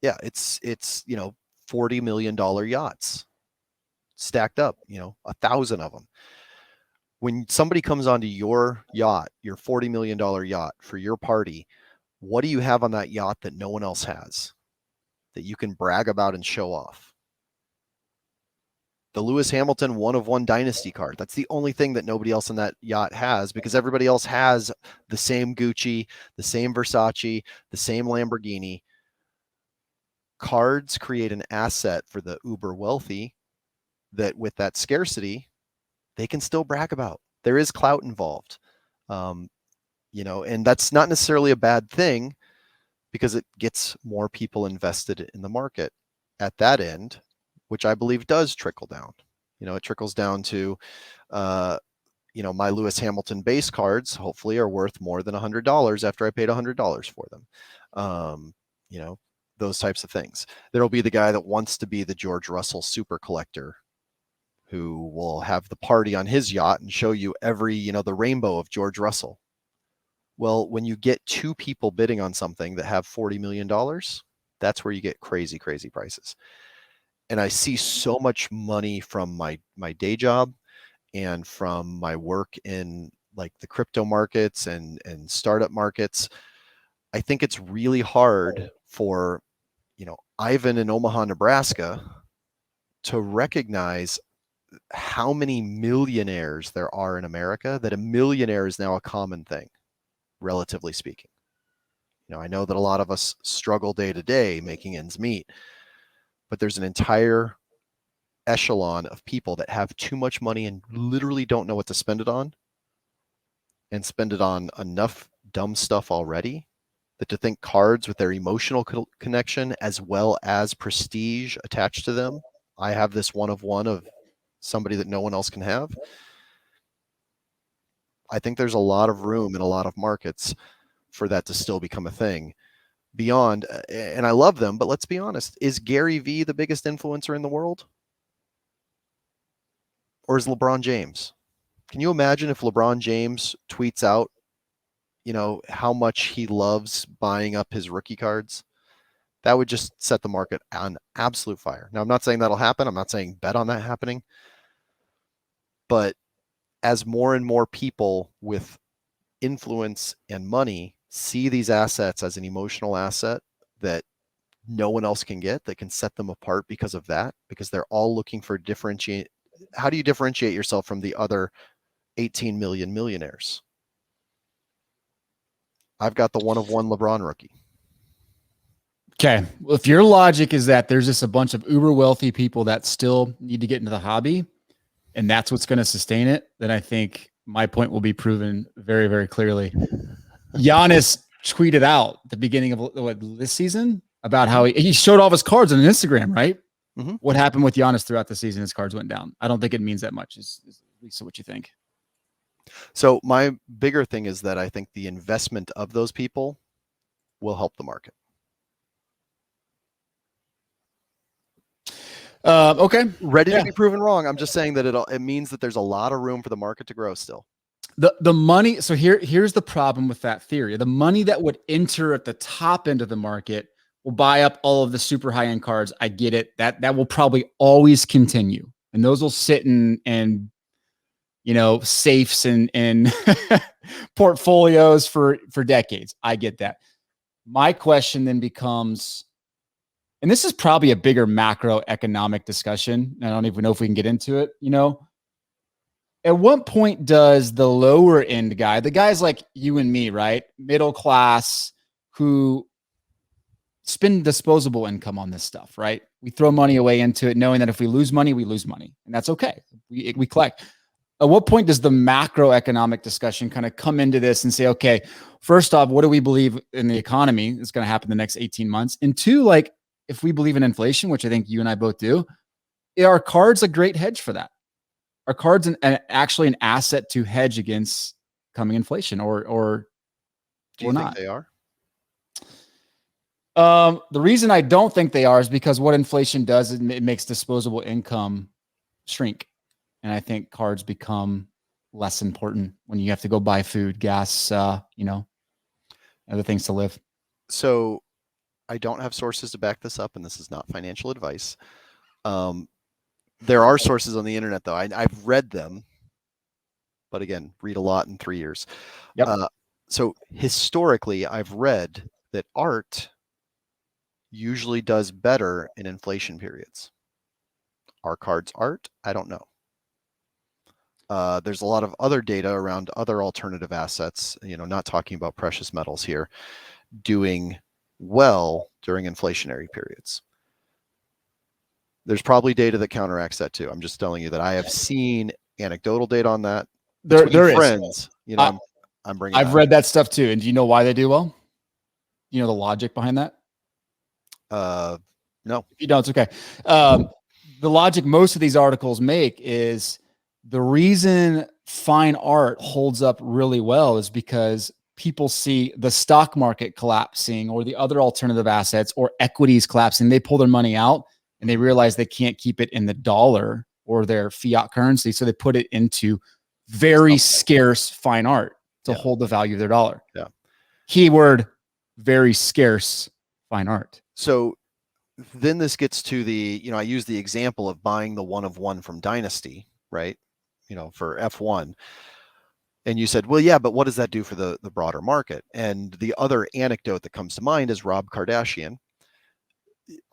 Yeah, it's $40 million yachts stacked up, 1,000 of them. When somebody comes onto your yacht, your $40 million yacht for your party, what do you have on that yacht that no one else has that you can brag about and show off? the Lewis Hamilton 1 of 1 dynasty card. That's the only thing that nobody else in that yacht has, because everybody else has the same Gucci, the same Versace, the same Lamborghini. Cards create an asset for the uber wealthy that, with that scarcity, they can still brag about. There is clout involved. And that's not necessarily a bad thing, because it gets more people invested in the market at that end, which I believe does trickle down. It trickles down to, my Lewis Hamilton base cards hopefully are worth more than $100 after I paid $100 for them. Those types of things. There'll be the guy that wants to be the George Russell super collector, who will have the party on his yacht and show you every, the rainbow of George Russell. Well, when you get 2 people bidding on something that have $40 million, that's where you get crazy, crazy prices. And I see so much money from my day job and from my work in like the crypto markets and startup markets. I think it's really hard for, Ivan in Omaha, Nebraska, to recognize how many millionaires there are in America, that a millionaire is now a common thing, relatively speaking. I know that a lot of us struggle day to day making ends meet, but there's an entire echelon of people that have too much money and literally don't know what to spend it on, and spend it on enough dumb stuff already, that to think cards, with their emotional connection as well as prestige attached to them, I have this 1 of 1 of somebody that no one else can have. I think there's a lot of room in a lot of markets for that to still become a thing. Beyond, and I love them, but let's be honest, is Gary Vee the biggest influencer in the world? Or is LeBron James? Can you imagine if LeBron James tweets out, how much he loves buying up his rookie cards? That would just set the market on absolute fire. Now, I'm not saying that'll happen. I'm not saying bet on that happening. But as more and more people with influence and money see these assets as an emotional asset that no one else can get, that can set them apart because of that, because they're all looking for differentiate. How do you differentiate yourself from the other 18 million millionaires? I've got the 1 of 1 LeBron rookie. Okay. Well, if your logic is that there's just a bunch of uber wealthy people that still need to get into the hobby, and that's what's going to sustain it, then I think my point will be proven very, very clearly. Giannis tweeted out at the beginning of this season about how he showed off his cards on Instagram, right? Mm-hmm. What happened with Giannis throughout the season? His cards went down. I don't think it means that much. Is Lisa, what you think? So my bigger thing is that I think the investment of those people will help the market. Okay. Ready to be proven wrong. I'm just saying that it means that there's a lot of room for the market to grow still. The money. So here's the problem with that theory. The money that would enter at the top end of the market will buy up all of the super high end cards. I get it. That will probably always continue, and those will sit in safes and portfolios for decades. I get that. My question then becomes, and this is probably a bigger macroeconomic discussion. I don't even know if we can get into it. At what point does the lower end guy, the guys like you and me, right, middle class, who spend disposable income on this stuff, right? We throw money away into it, knowing that if we lose money, we lose money, and that's okay. We collect. At what point does the macroeconomic discussion kind of come into this and say, okay, first off, what do we believe in the economy is going to happen the next 18 months? And 2, like, if we believe in inflation, which I think you and I both do, are cards a great hedge for that? Are cards actually an asset to hedge against coming inflation, or do you think they are? The reason I don't think they are is because what inflation does is it makes disposable income shrink. And I think cards become less important when you have to go buy food, gas, other things to live. So I don't have sources to back this up, and this is not financial advice. There are sources on the internet, though. I've read them, but again, read a lot in 3 years. Yep. So historically, I've read that art usually does better in inflation periods. Are cards art? I don't know. There's a lot of other data around other alternative assets, not talking about precious metals here, doing well during inflationary periods. There's probably data that counteracts that too. I'm just telling you that I have seen anecdotal data on that. There friends, is. I'm bringing. I've read that stuff too. And do you know why they do well? You know the logic behind that? No. If you don't, it's okay. The logic most of these articles make is the reason fine art holds up really well is because people see the stock market collapsing or the other alternative assets or equities collapsing. They pull their money out and they realize they can't keep it in the dollar or their fiat currency. So they put it into very scarce fine art to hold the value of their dollar. Yeah. Keyword, very scarce fine art. So then this gets to the, I use the example of buying the 1 of 1 from Dynasty, right? For F1. And you said, well, yeah, but what does that do for the broader market? And the other anecdote that comes to mind is Rob Kardashian.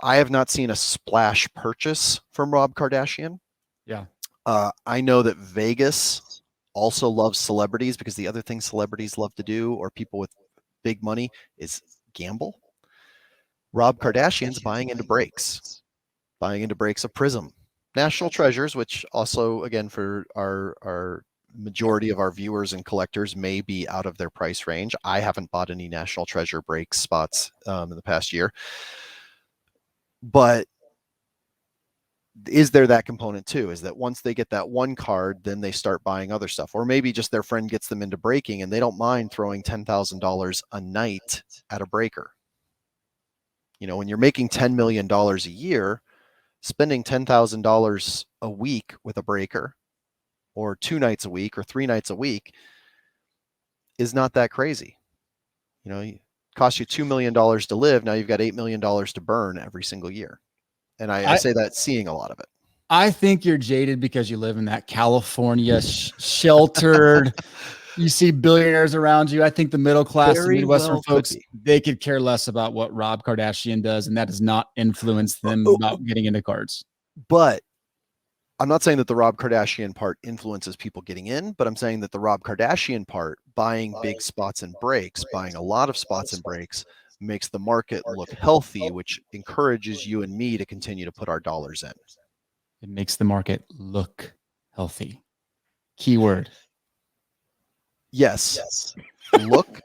I have not seen a splash purchase from Rob Kardashian. Yeah. I know that Vegas also loves celebrities because the other thing celebrities love to do, or people with big money, is gamble. Rob Kardashian's buying into breaks of Prism, National Treasures, which also, again, for our majority of our viewers and collectors may be out of their price range. I haven't bought any National Treasure break spots in the past year. But is there that component too? Is that once they get that one card, then they start buying other stuff? Or maybe just their friend gets them into breaking and they don't mind throwing $10,000 a night at a breaker. When you're making $10 million a year, spending $10,000 a week with a breaker, or 2 nights a week or 3 nights a week, is not that crazy. It costs you $2 million to live. Now you've got $8 million to burn every single year. And I say that seeing a lot of it. I think you're jaded because you live in that California sheltered. You see billionaires around you. I think the middle class and Midwestern folks, they could care less about what Rob Kardashian does, and that does not influence them about getting into cards. But I'm not saying that the Rob Kardashian part influences people getting in, but I'm saying that the Rob Kardashian part, buying big spots and breaks, buying a lot of spots and breaks, makes the market look healthy, which encourages you and me to continue to put our dollars in. It makes the market look healthy. Keyword. Yes. Look,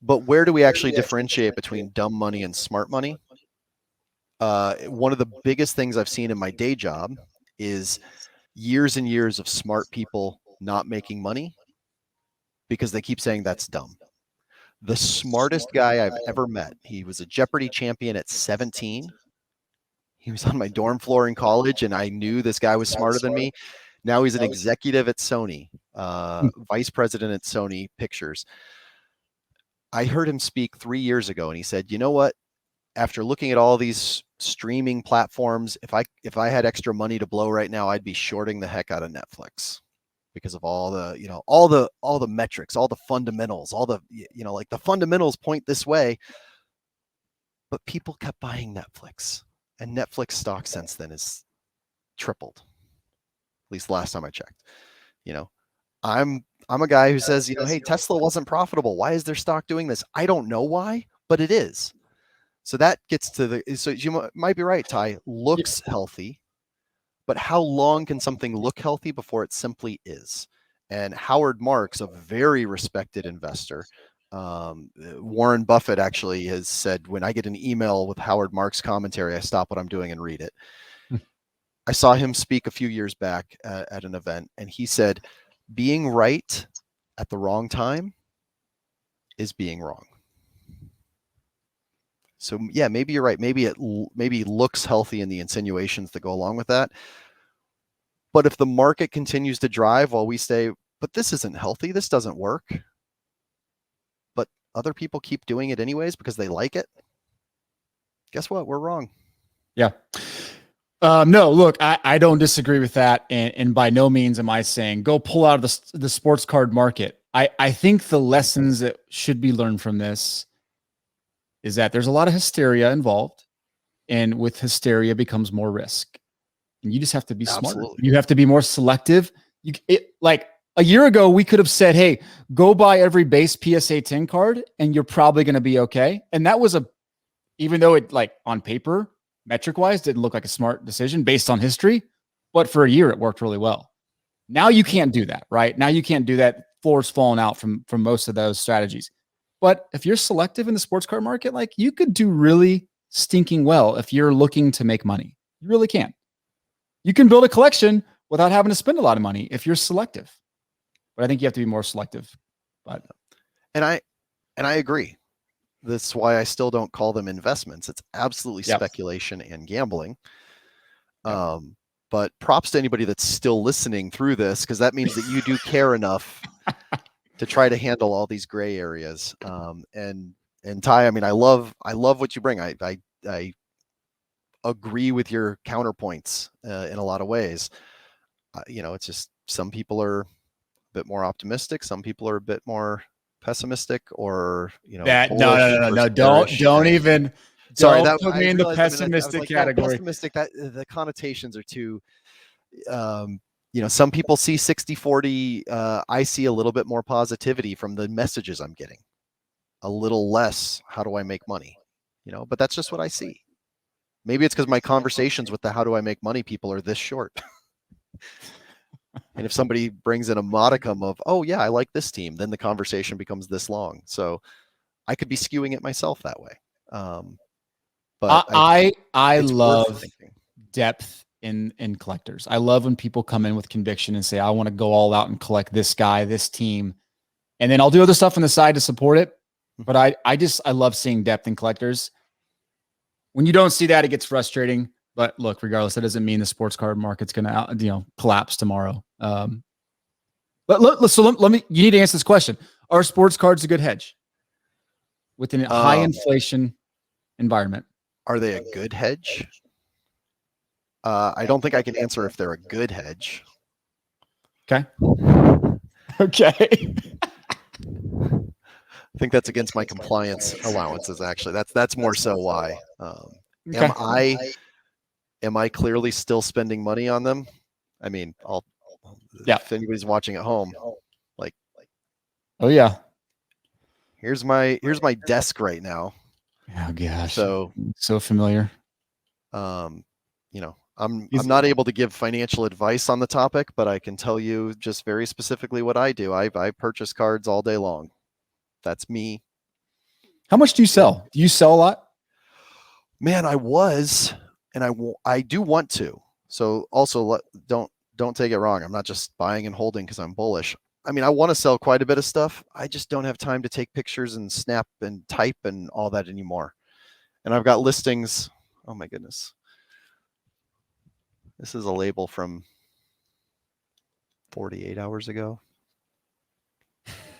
but where do we actually differentiate between dumb money and smart money? One of the biggest things I've seen in my day job is years and years of smart people not making money because they keep saying that's dumb. The smartest guy I've ever met, he was a Jeopardy champion at 17. He was on my dorm floor in college, and I knew this guy was smarter than me. Now he's an executive at Sony, vice president at Sony Pictures. I heard him speak 3 years ago, and he said, you know what? After looking at all these streaming platforms, if I had extra money to blow right now, I'd be shorting the heck out of Netflix because of all the, all the metrics, all the fundamentals, all the, like the fundamentals point this way. But people kept buying Netflix, and Netflix stock since then is tripled. At least last time I checked. I'm a guy who says, hey, Tesla wasn't profitable. Why is their stock doing this? I don't know why, but it is. So that gets to so you might be right, Ty, looks healthy, but how long can something look healthy before it simply is? And Howard Marks, a very respected investor, Warren Buffett actually has said, when I get an email with Howard Marks commentary, I stop what I'm doing and read it. I saw him speak a few years back at an event, and he said, being right at the wrong time is being wrong. So yeah, maybe you're right. Maybe it looks healthy in the insinuations that go along with that. But if the market continues to drive while we say, but this isn't healthy, this doesn't work, but other people keep doing it anyways because they like it, guess what? We're wrong. Yeah. No, look, I don't disagree with that. And by no means am I saying go pull out of the sports card market. I think the lessons that should be learned from this is that there's a lot of hysteria involved, and with hysteria becomes more risk. and you just have to be smarter. Absolutely. You have to be more selective. Like a year ago, we could have said, hey, go buy every base PSA 10 card and you're probably going to be okay. And that was even though it, like, on paper, metric wise, didn't look like a smart decision based on history, but for a year it worked really well. Now you can't do that, right? Now you can't do that. Floor's fallen out from most of those strategies. But if you're selective in the sports card market, like, you could do really stinking well if you're looking to make money. You really can. You can build a collection without having to spend a lot of money if you're selective. But I think you have to be more selective. But and I agree. That's why I still don't call them investments. It's absolutely speculation and gambling. But props to anybody that's still listening through this, because that means that you do care enough to try to handle all these gray areas. And Ty, I mean, I love what you bring. I agree with your counterpoints in a lot of ways. It's just some people are a bit more optimistic, some people are a bit more pessimistic, or that no, don't even. Sorry, don't put me in the pessimistic category. Pessimistic, that the connotations are too. Some people see 60-40. I see a little bit more positivity from the messages I'm getting. A little less, how do I make money? But that's just what I see. Maybe it's because my conversations with the how do I make money people are this short. And if somebody brings in a modicum of, oh yeah, I like this team, then the conversation becomes this long. So I could be skewing it myself that way. But I love depth in collectors. I love when people come in with conviction and say, I want to go all out and collect this guy, this team. And then I'll do other stuff on the side to support it. But I love seeing depth in collectors. When you don't see that, it gets frustrating. But look, regardless, that doesn't mean the sports card market's going to, collapse tomorrow. But let me. You need to answer this question: are sports cards a good hedge within a high inflation environment? Are they a good hedge? I don't think I can answer if they're a good hedge. Okay. Okay. I think that's against my compliance allowances. Actually, that's more so why. Am I clearly still spending money on them? I mean, if anybody's watching at home, like, oh yeah, here's my desk right now. Oh gosh, so familiar. I'm not able to give financial advice on the topic, but I can tell you just very specifically what I do. I purchase cards all day long. That's me. How much do you sell? Do you sell a lot? Man, I was, and I do want to. So also, don't take it wrong. I'm not just buying and holding because I'm bullish. I mean, I want to sell quite a bit of stuff. I just don't have time to take pictures and snap and type and all that anymore. And I've got listings. Oh my goodness. This is a label from 48 hours ago.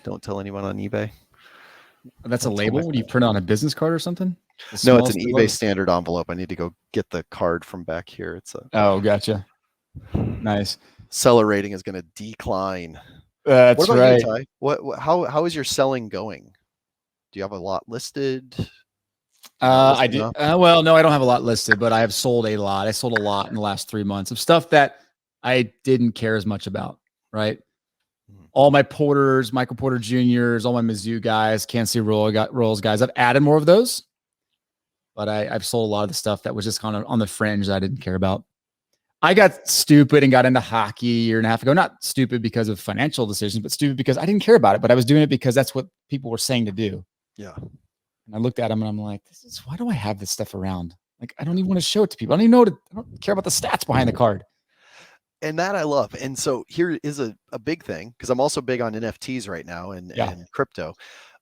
Don't tell anyone on eBay. That's a label? What do you print on a business card or something? No, it's an eBay standard envelope. I need to go get the card from back here. It's oh, gotcha. Nice. Seller rating is going to decline. That's what about right. You, Ty? How is your selling going? Do you have a lot listed? I did. Well, no, I don't have a lot listed, but I have sold a lot. I sold a lot in the last 3 months of stuff that I didn't care as much about. Right. All my Porters, Michael Porter Juniors, all my Mizzou guys, Kansas City Royals guys. I've added more of those, but I've sold a lot of the stuff that was just kind of on the fringe that I didn't care about. I got stupid and got into hockey a year and a half ago. Not stupid because of financial decisions, but stupid because I didn't care about it, but I was doing it because that's what people were saying to do. Yeah. And I looked at them and I'm like, why do I have this stuff around? Like, I don't even want to show it to people. I don't care about the stats behind the card. And that I love. And so here is a big thing, because I'm also big on NFTs right now and crypto.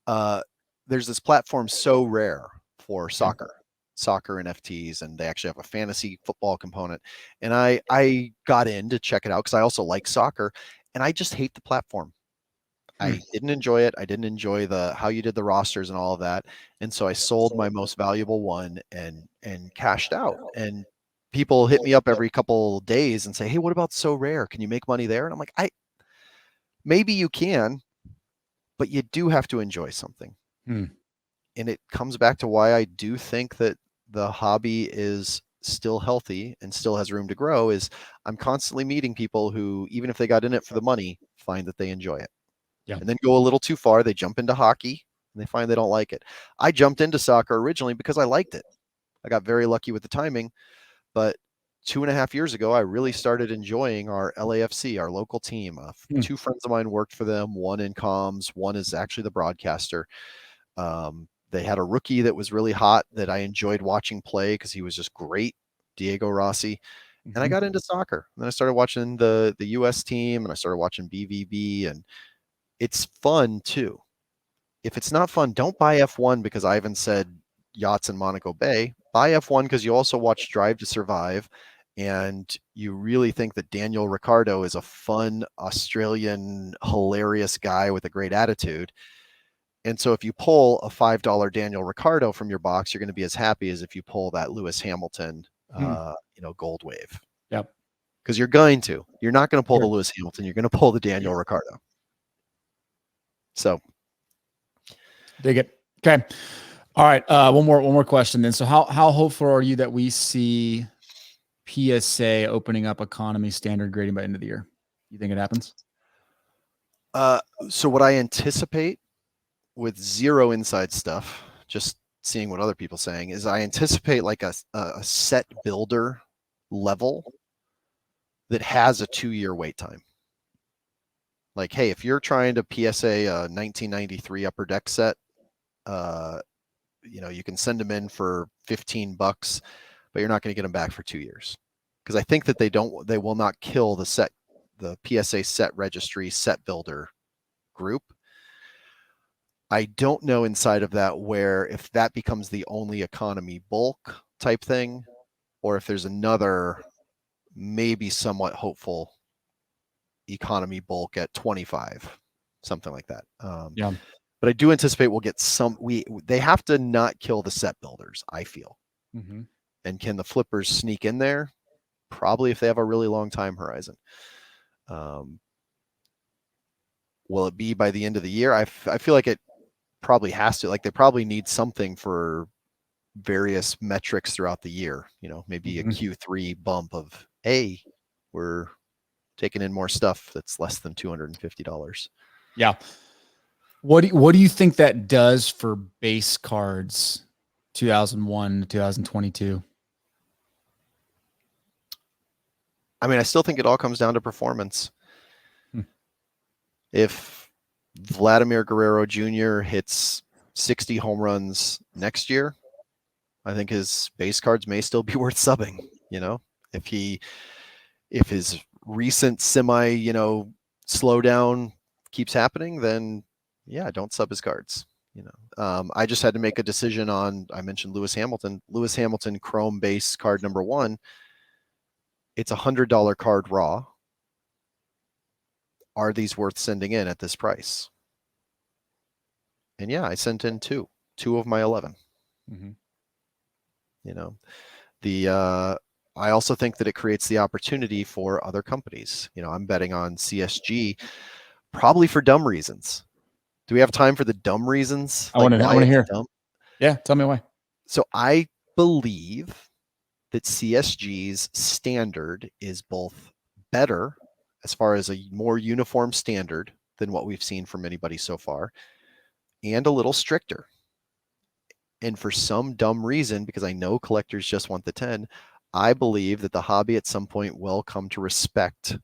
There's this platform So Rare for soccer NFTs, and they actually have a fantasy football component. And I got in to check it out because I also like soccer, and I just hate the platform. I didn't enjoy it. I didn't enjoy how you did the rosters and all of that. And so I sold my most valuable one and cashed out. And people hit me up every couple days and say, hey, what about So Rare? Can you make money there? And I'm like, maybe you can, but you do have to enjoy something. And it comes back to why I do think that the hobby is still healthy and still has room to grow is I'm constantly meeting people who, even if they got in it for the money, find that they enjoy it. Yeah. And then go a little too far. They jump into hockey and they find they don't like it. I jumped into soccer originally because I liked it. I got very lucky with the timing, but 2.5 years ago, I really started enjoying our LAFC, our local team. Two friends of mine worked for them, one in comms, one is actually the broadcaster. They had a rookie that was really hot that I enjoyed watching play because he was just great, Diego Rossi. And I got into soccer. And then I started watching the US team, and I started watching BVB, and it's fun too. If it's not fun, don't buy F1 because Ivan said yachts in Monaco Bay. Buy F1 because you also watch Drive to Survive, and you really think that Daniel Ricciardo is a fun Australian, hilarious guy with a great attitude. And so if you pull a $5 Daniel Ricciardo from your box, you're going to be as happy as if you pull that Lewis Hamilton, gold wave. Yep. Because you're going to. You're not going to pull Sure. the Lewis Hamilton. You're going to pull the Daniel Ricciardo. So dig it. Okay. All right. One more question then. So how hopeful are you that we see PSA opening up economy standard grading by end of the year? You think it happens? So what I anticipate, with zero inside stuff, just seeing what other people saying, is I anticipate like a set builder level that has a 2-year wait time. Like, hey, if you're trying to PSA a 1993 Upper Deck set, you can send them in for $15, but you're not going to get them back for 2 years. Because I think that they will not kill the PSA set registry set builder group. I don't know inside of that if that becomes the only economy bulk type thing, or if there's another maybe somewhat hopeful economy bulk at 25, something like that. Yeah. But I do anticipate we'll get some. They have to not kill the set builders, I feel. Mm-hmm. And can the flippers sneak in there? Probably, if they have a really long time horizon. Will it be by the end of the year? I feel like it probably has to. Like, they probably need something for various metrics throughout the year. Maybe a Q3 bump of, hey, we're taking in more stuff that's less than $250. Yeah. What do you think that does for base cards 2001 to 2022? I mean, I still think it all comes down to performance. If Vladimir Guerrero Jr. hits 60 home runs next year, I think his base cards may still be worth subbing. If his recent semi, slowdown keeps happening, then yeah, don't sub his cards. I just had to make a decision on, I mentioned Lewis Hamilton Chrome base card number 1. It's $100 card raw. Are these worth sending in at this price? And yeah, I sent in two of my 11. Mm-hmm. I also think that it creates the opportunity for other companies. I'm betting on CSG, probably for dumb reasons. Do we have time for the dumb reasons? I want to hear. Dumb? Yeah, tell me why. So I believe that CSG's standard is both better as far as a more uniform standard than what we've seen from anybody so far, and a little stricter. And for some dumb reason, because I know collectors just want the 10, I believe that the hobby at some point will come to respect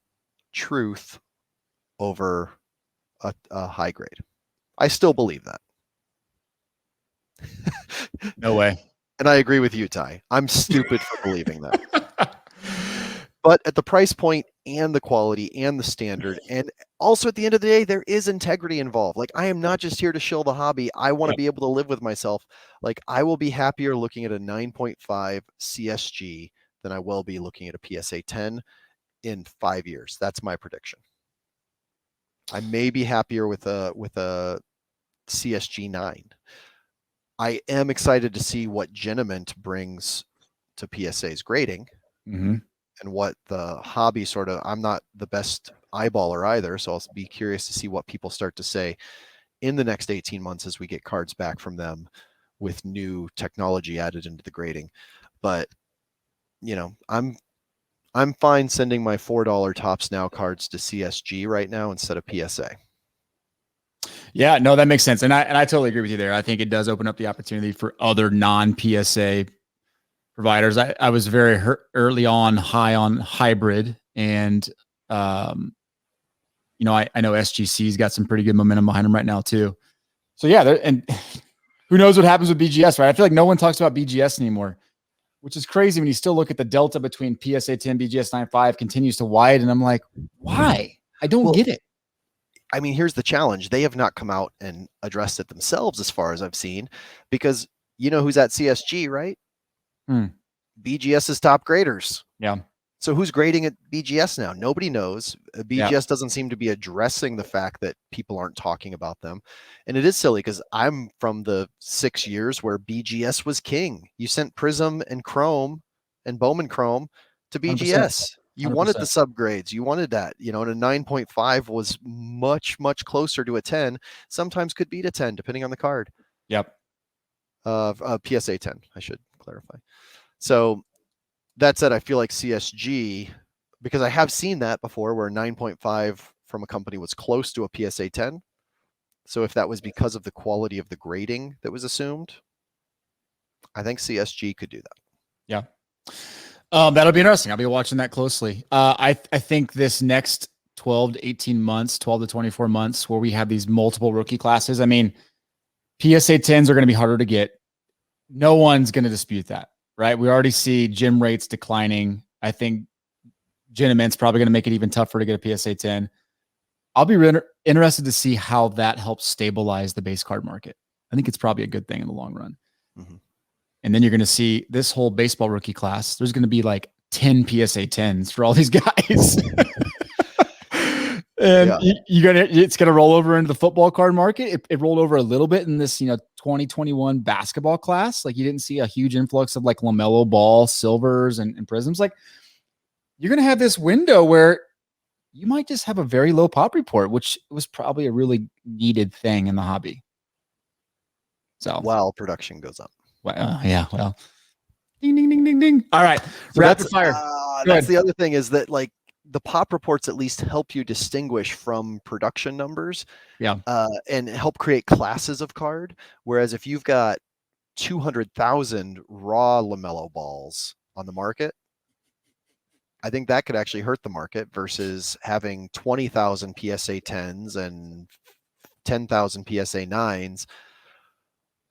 truth over a high grade. I still believe that. No way. And I agree with you, Ty. I'm stupid for believing that. But at the price point and the quality and the standard, and also at the end of the day, there is integrity involved. Like, I am not just here to shill the hobby. I want to be able to live with myself. Like, I will be happier looking at a 9.5 CSG than I will be looking at a PSA 10 in 5 years. That's my prediction. I may be happier with a CSG 9. I am excited to see what Geniment brings to PSA's grading. Mm-hmm. And what the hobby I'm not the best eyeballer either, so I'll be curious to see what people start to say in the next 18 months as we get cards back from them with new technology added into the grading. But I'm fine sending my $4 Tops Now cards to CSG right now instead of PSA. Yeah, no, that makes sense. And I totally agree with you there. I think it does open up the opportunity for other non-PSA providers. I was very early on high on hybrid, and I know SGC's got some pretty good momentum behind them right now too. So yeah, and who knows what happens with BGS, right? I feel like no one talks about BGS anymore, which is crazy when you still look at the delta between PSA 10, BGS 9.5 continues to widen. I'm like, why? I don't get it. I mean, here's the challenge. They have not come out and addressed it themselves as far as I've seen, because you know who's at CSG, right? BGS's top graders. Yeah. So who's grading at BGS now? Nobody knows. BGS doesn't seem to be addressing the fact that people aren't talking about them. And it is silly because I'm from the 6 years where BGS was king. You sent Prism and Chrome and Bowman Chrome to BGS. 100%. You wanted the subgrades. You wanted that, and a 9.5 was much, much closer to a 10. Sometimes could beat a 10, depending on the card. Yep. PSA 10, I should clarify. So that said, I feel like CSG, because I have seen that before where 9.5 from a company was close to a PSA 10. So if that was because of the quality of the grading that was assumed, I think CSG could do that. Yeah. That'll be interesting. I'll be watching that closely. I think this next 12 to 18 months, 12 to 24 months, where we have these multiple rookie classes. I mean, PSA 10s are going to be harder to get. No one's going to dispute that, right? We already see gym rates declining. I think Gentleman's probably going to make it even tougher to get a PSA 10. I'll be interested to see how that helps stabilize the base card market. I think it's probably a good thing in the long run. Mm-hmm. And then you're going to see this whole baseball rookie class. There's going to be like 10 PSA 10s for all these guys. And it's going to roll over into the football card market. It rolled over a little bit in this, 2021 basketball class. Like you didn't see a huge influx of like LaMelo Ball, silvers and prisms. Like you're going to have this window where you might just have a very low pop report, which was probably a really needed thing in the hobby. So while production goes up. Well, well, ding, ding, ding, ding, ding. All right. So rapid fire. That's the other thing is that like the pop reports at least help you distinguish from production numbers. Yeah. And help create classes of card. Whereas if you've got 200,000 raw LaMelo balls on the market, I think that could actually hurt the market versus having 20,000 PSA 10s and 10,000 PSA 9s.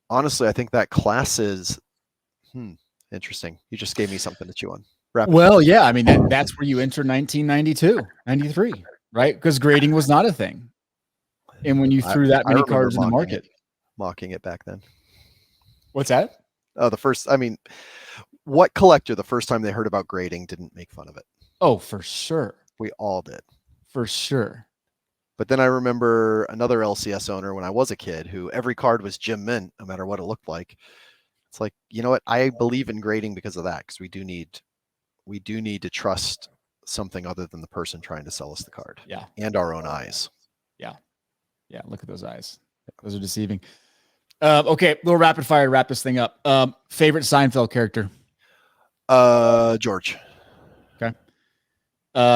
Honestly, I think that class is interesting. You just gave me something to chew on. Yeah. I mean, that's where you enter 1992, 93, right? Because grading was not a thing. And when you threw that many cards in the market. Mocking it back then. What's that? Oh, what collector the first time they heard about grading didn't make fun of it? Oh, for sure. We all did. For sure. But then I remember another LCS owner when I was a kid who every card was Gem Mint, no matter what it looked like. It's like, you know what? I believe in grading because of that, because we do need to trust something other than the person trying to sell us the card. Yeah. And our own eyes. Yeah. Yeah. Look at those eyes. Those are deceiving. Okay. Little rapid fire to wrap this thing up. Favorite Seinfeld character? George. Okay.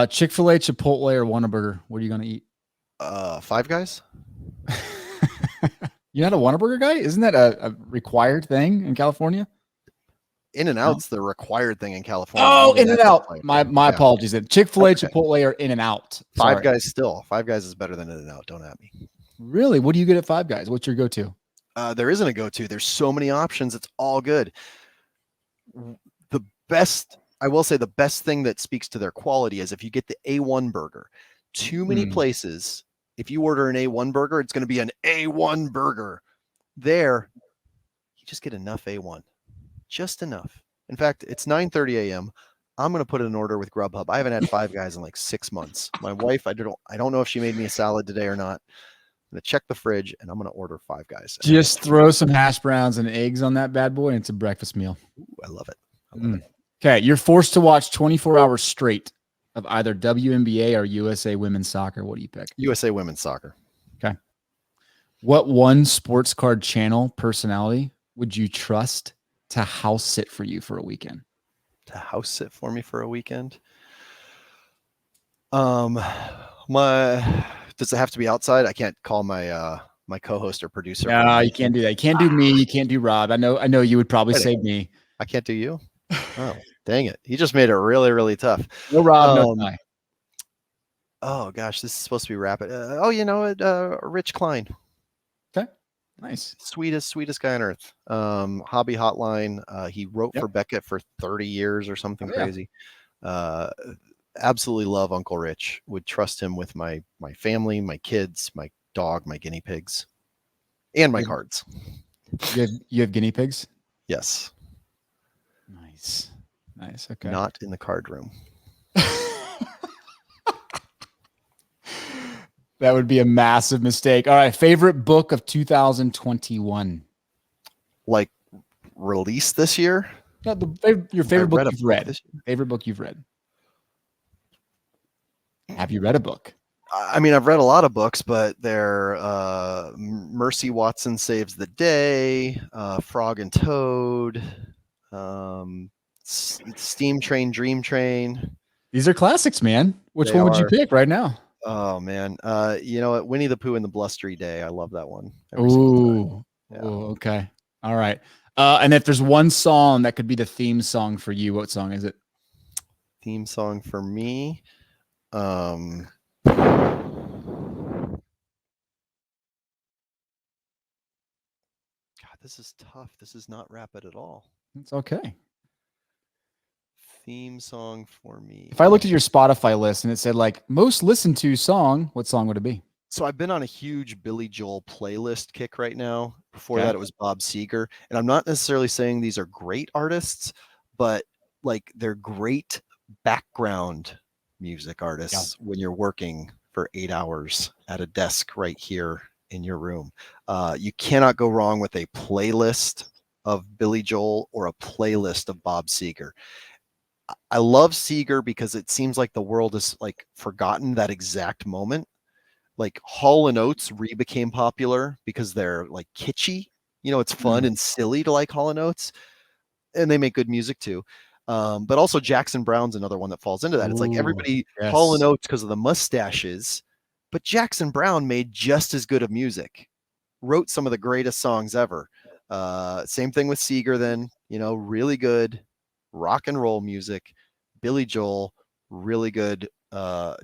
Chick-fil-A, Chipotle, or Whataburger? What are you going to eat? Five Guys. You're not a Whataburger guy? Isn't that a required thing in California? In-N-Out's the required thing in California. Oh, In-N-Out. My apologies. Chick-fil-A, Chipotle, or In-N-Out. Five Guys still. Five Guys is better than In-N-Out. Don't at me. Really? What do you get at Five Guys? What's your go-to? There isn't a go-to. There's so many options. It's all good. I will say the best thing that speaks to their quality is if you get the A1 burger. Too many places, if you order an A1 burger, it's going to be an A1 burger. There, you just get enough A1. Just enough. In fact, it's 9:30 a.m. I'm going to put in an order with Grubhub. I haven't had Five Guys in like 6 months. My wife, I don't know if she made me a salad today or not. I'm going to check the fridge and I'm going to order Five Guys. Just throw some hash browns and eggs on that bad boy and it's a breakfast meal. Ooh, I love it. I love it. Okay, you're forced to watch 24 hours straight of either WNBA or USA Women's Soccer. What do you pick? USA Women's Soccer. Okay. What one sports card channel personality would you trust to house sit for you for a weekend? to house sit for me for a weekend. Does it have to be outside? I can't call my my co-host or producer. No, you can't do that. You can't do me. You can't do Rob. I know you would probably say me. I can't do you. Oh, dang it. He just made it really, really tough. No Rob, no Ty. Oh gosh, this is supposed to be rapid. You know it, Rich Klein. Okay. Nice. Sweetest guy on earth. Hobby Hotline. He wrote for Beckett for 30 years or something crazy. Absolutely love Uncle Rich. Would trust him with my family, my kids, my dog, my guinea pigs, and my cards. You have guinea pigs? Yes. Nice. Okay. Not in the card room. That would be a massive mistake. All right. Favorite book of 2021? Like released this year? No, your favorite book you've read. Favorite book you've read. Have you read a book? I mean, I've read a lot of books, but they're Mercy Watson Saves the Day, Frog and Toad, Steam Train, Dream Train. These are classics, man. Which one would you pick right now? Oh man, you know what? Winnie the Pooh and the Blustery Day. I love that one. Ooh, okay, all right. And if there's one song that could be the theme song for you, what song is it? Theme song for me. God, this is tough. This is not rapid at all. It's okay. Theme song for me. If I looked at your Spotify list and it said like most listened to song, what song would it be? So I've been on a huge Billy Joel playlist kick right now. Before that, it was Bob Seger. And I'm not necessarily saying these are great artists, but like they're great background music artists when you're working for 8 hours at a desk right here in your room. You cannot go wrong with a playlist of Billy Joel or a playlist of Bob Seger. I love Seger because it seems like the world has like forgotten that exact moment. Like Hall & Oates became popular because they're like kitschy. You know, it's fun and silly to like Hall & Oates, and they make good music too. But also Jackson Browne's another one that falls into that. It's like everybody Hall & Oates because of the mustaches, but Jackson Browne made just as good of music, wrote some of the greatest songs ever. Same thing with Seger then, you know, really good rock and roll music. Billy Joel, really good, I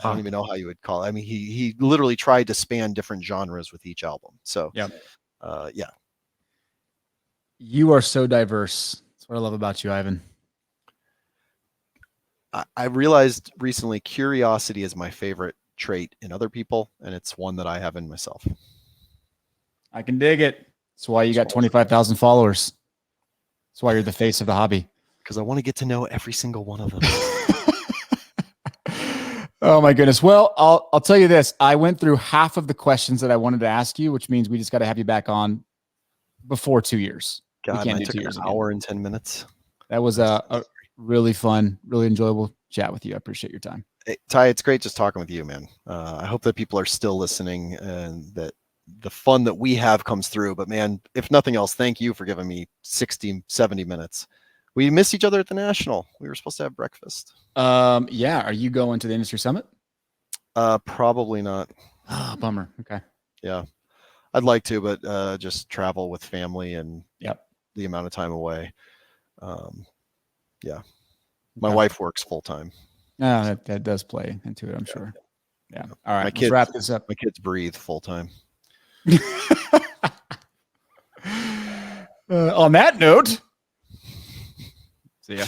don't even know how you would call it. I mean, he literally tried to span different genres with each album. So, yeah. You are so diverse. That's what I love about you, Ivan. I realized recently curiosity is my favorite trait in other people, and it's one that I have in myself. I can dig it. That's why you got 25,000 followers. That's why you're the face of the hobby. Because I want to get to know every single one of them. Oh my goodness. Well, I'll tell you this. I went through half of the questions that I wanted to ask you, which means we just got to have you back on before 2 years. God, I took an hour and 10 minutes. That was a really fun, really enjoyable chat with you. I appreciate your time. Hey, Ty, it's great just talking with you, man. I hope that people are still listening and that the fun that we have comes through. But man, if nothing else, thank you for giving me 60, 70 minutes. We missed each other at the National. We were supposed to have breakfast. Yeah. Are you going to the industry summit? Probably not. Ah, bummer. Okay. Yeah. I'd like to, but just travel with family and the amount of time away. Yeah. My wife works full time. No, that does play into it, I'm sure. Yeah. All right. Let's wrap this up. My kids breathe full time. On that note, see ya.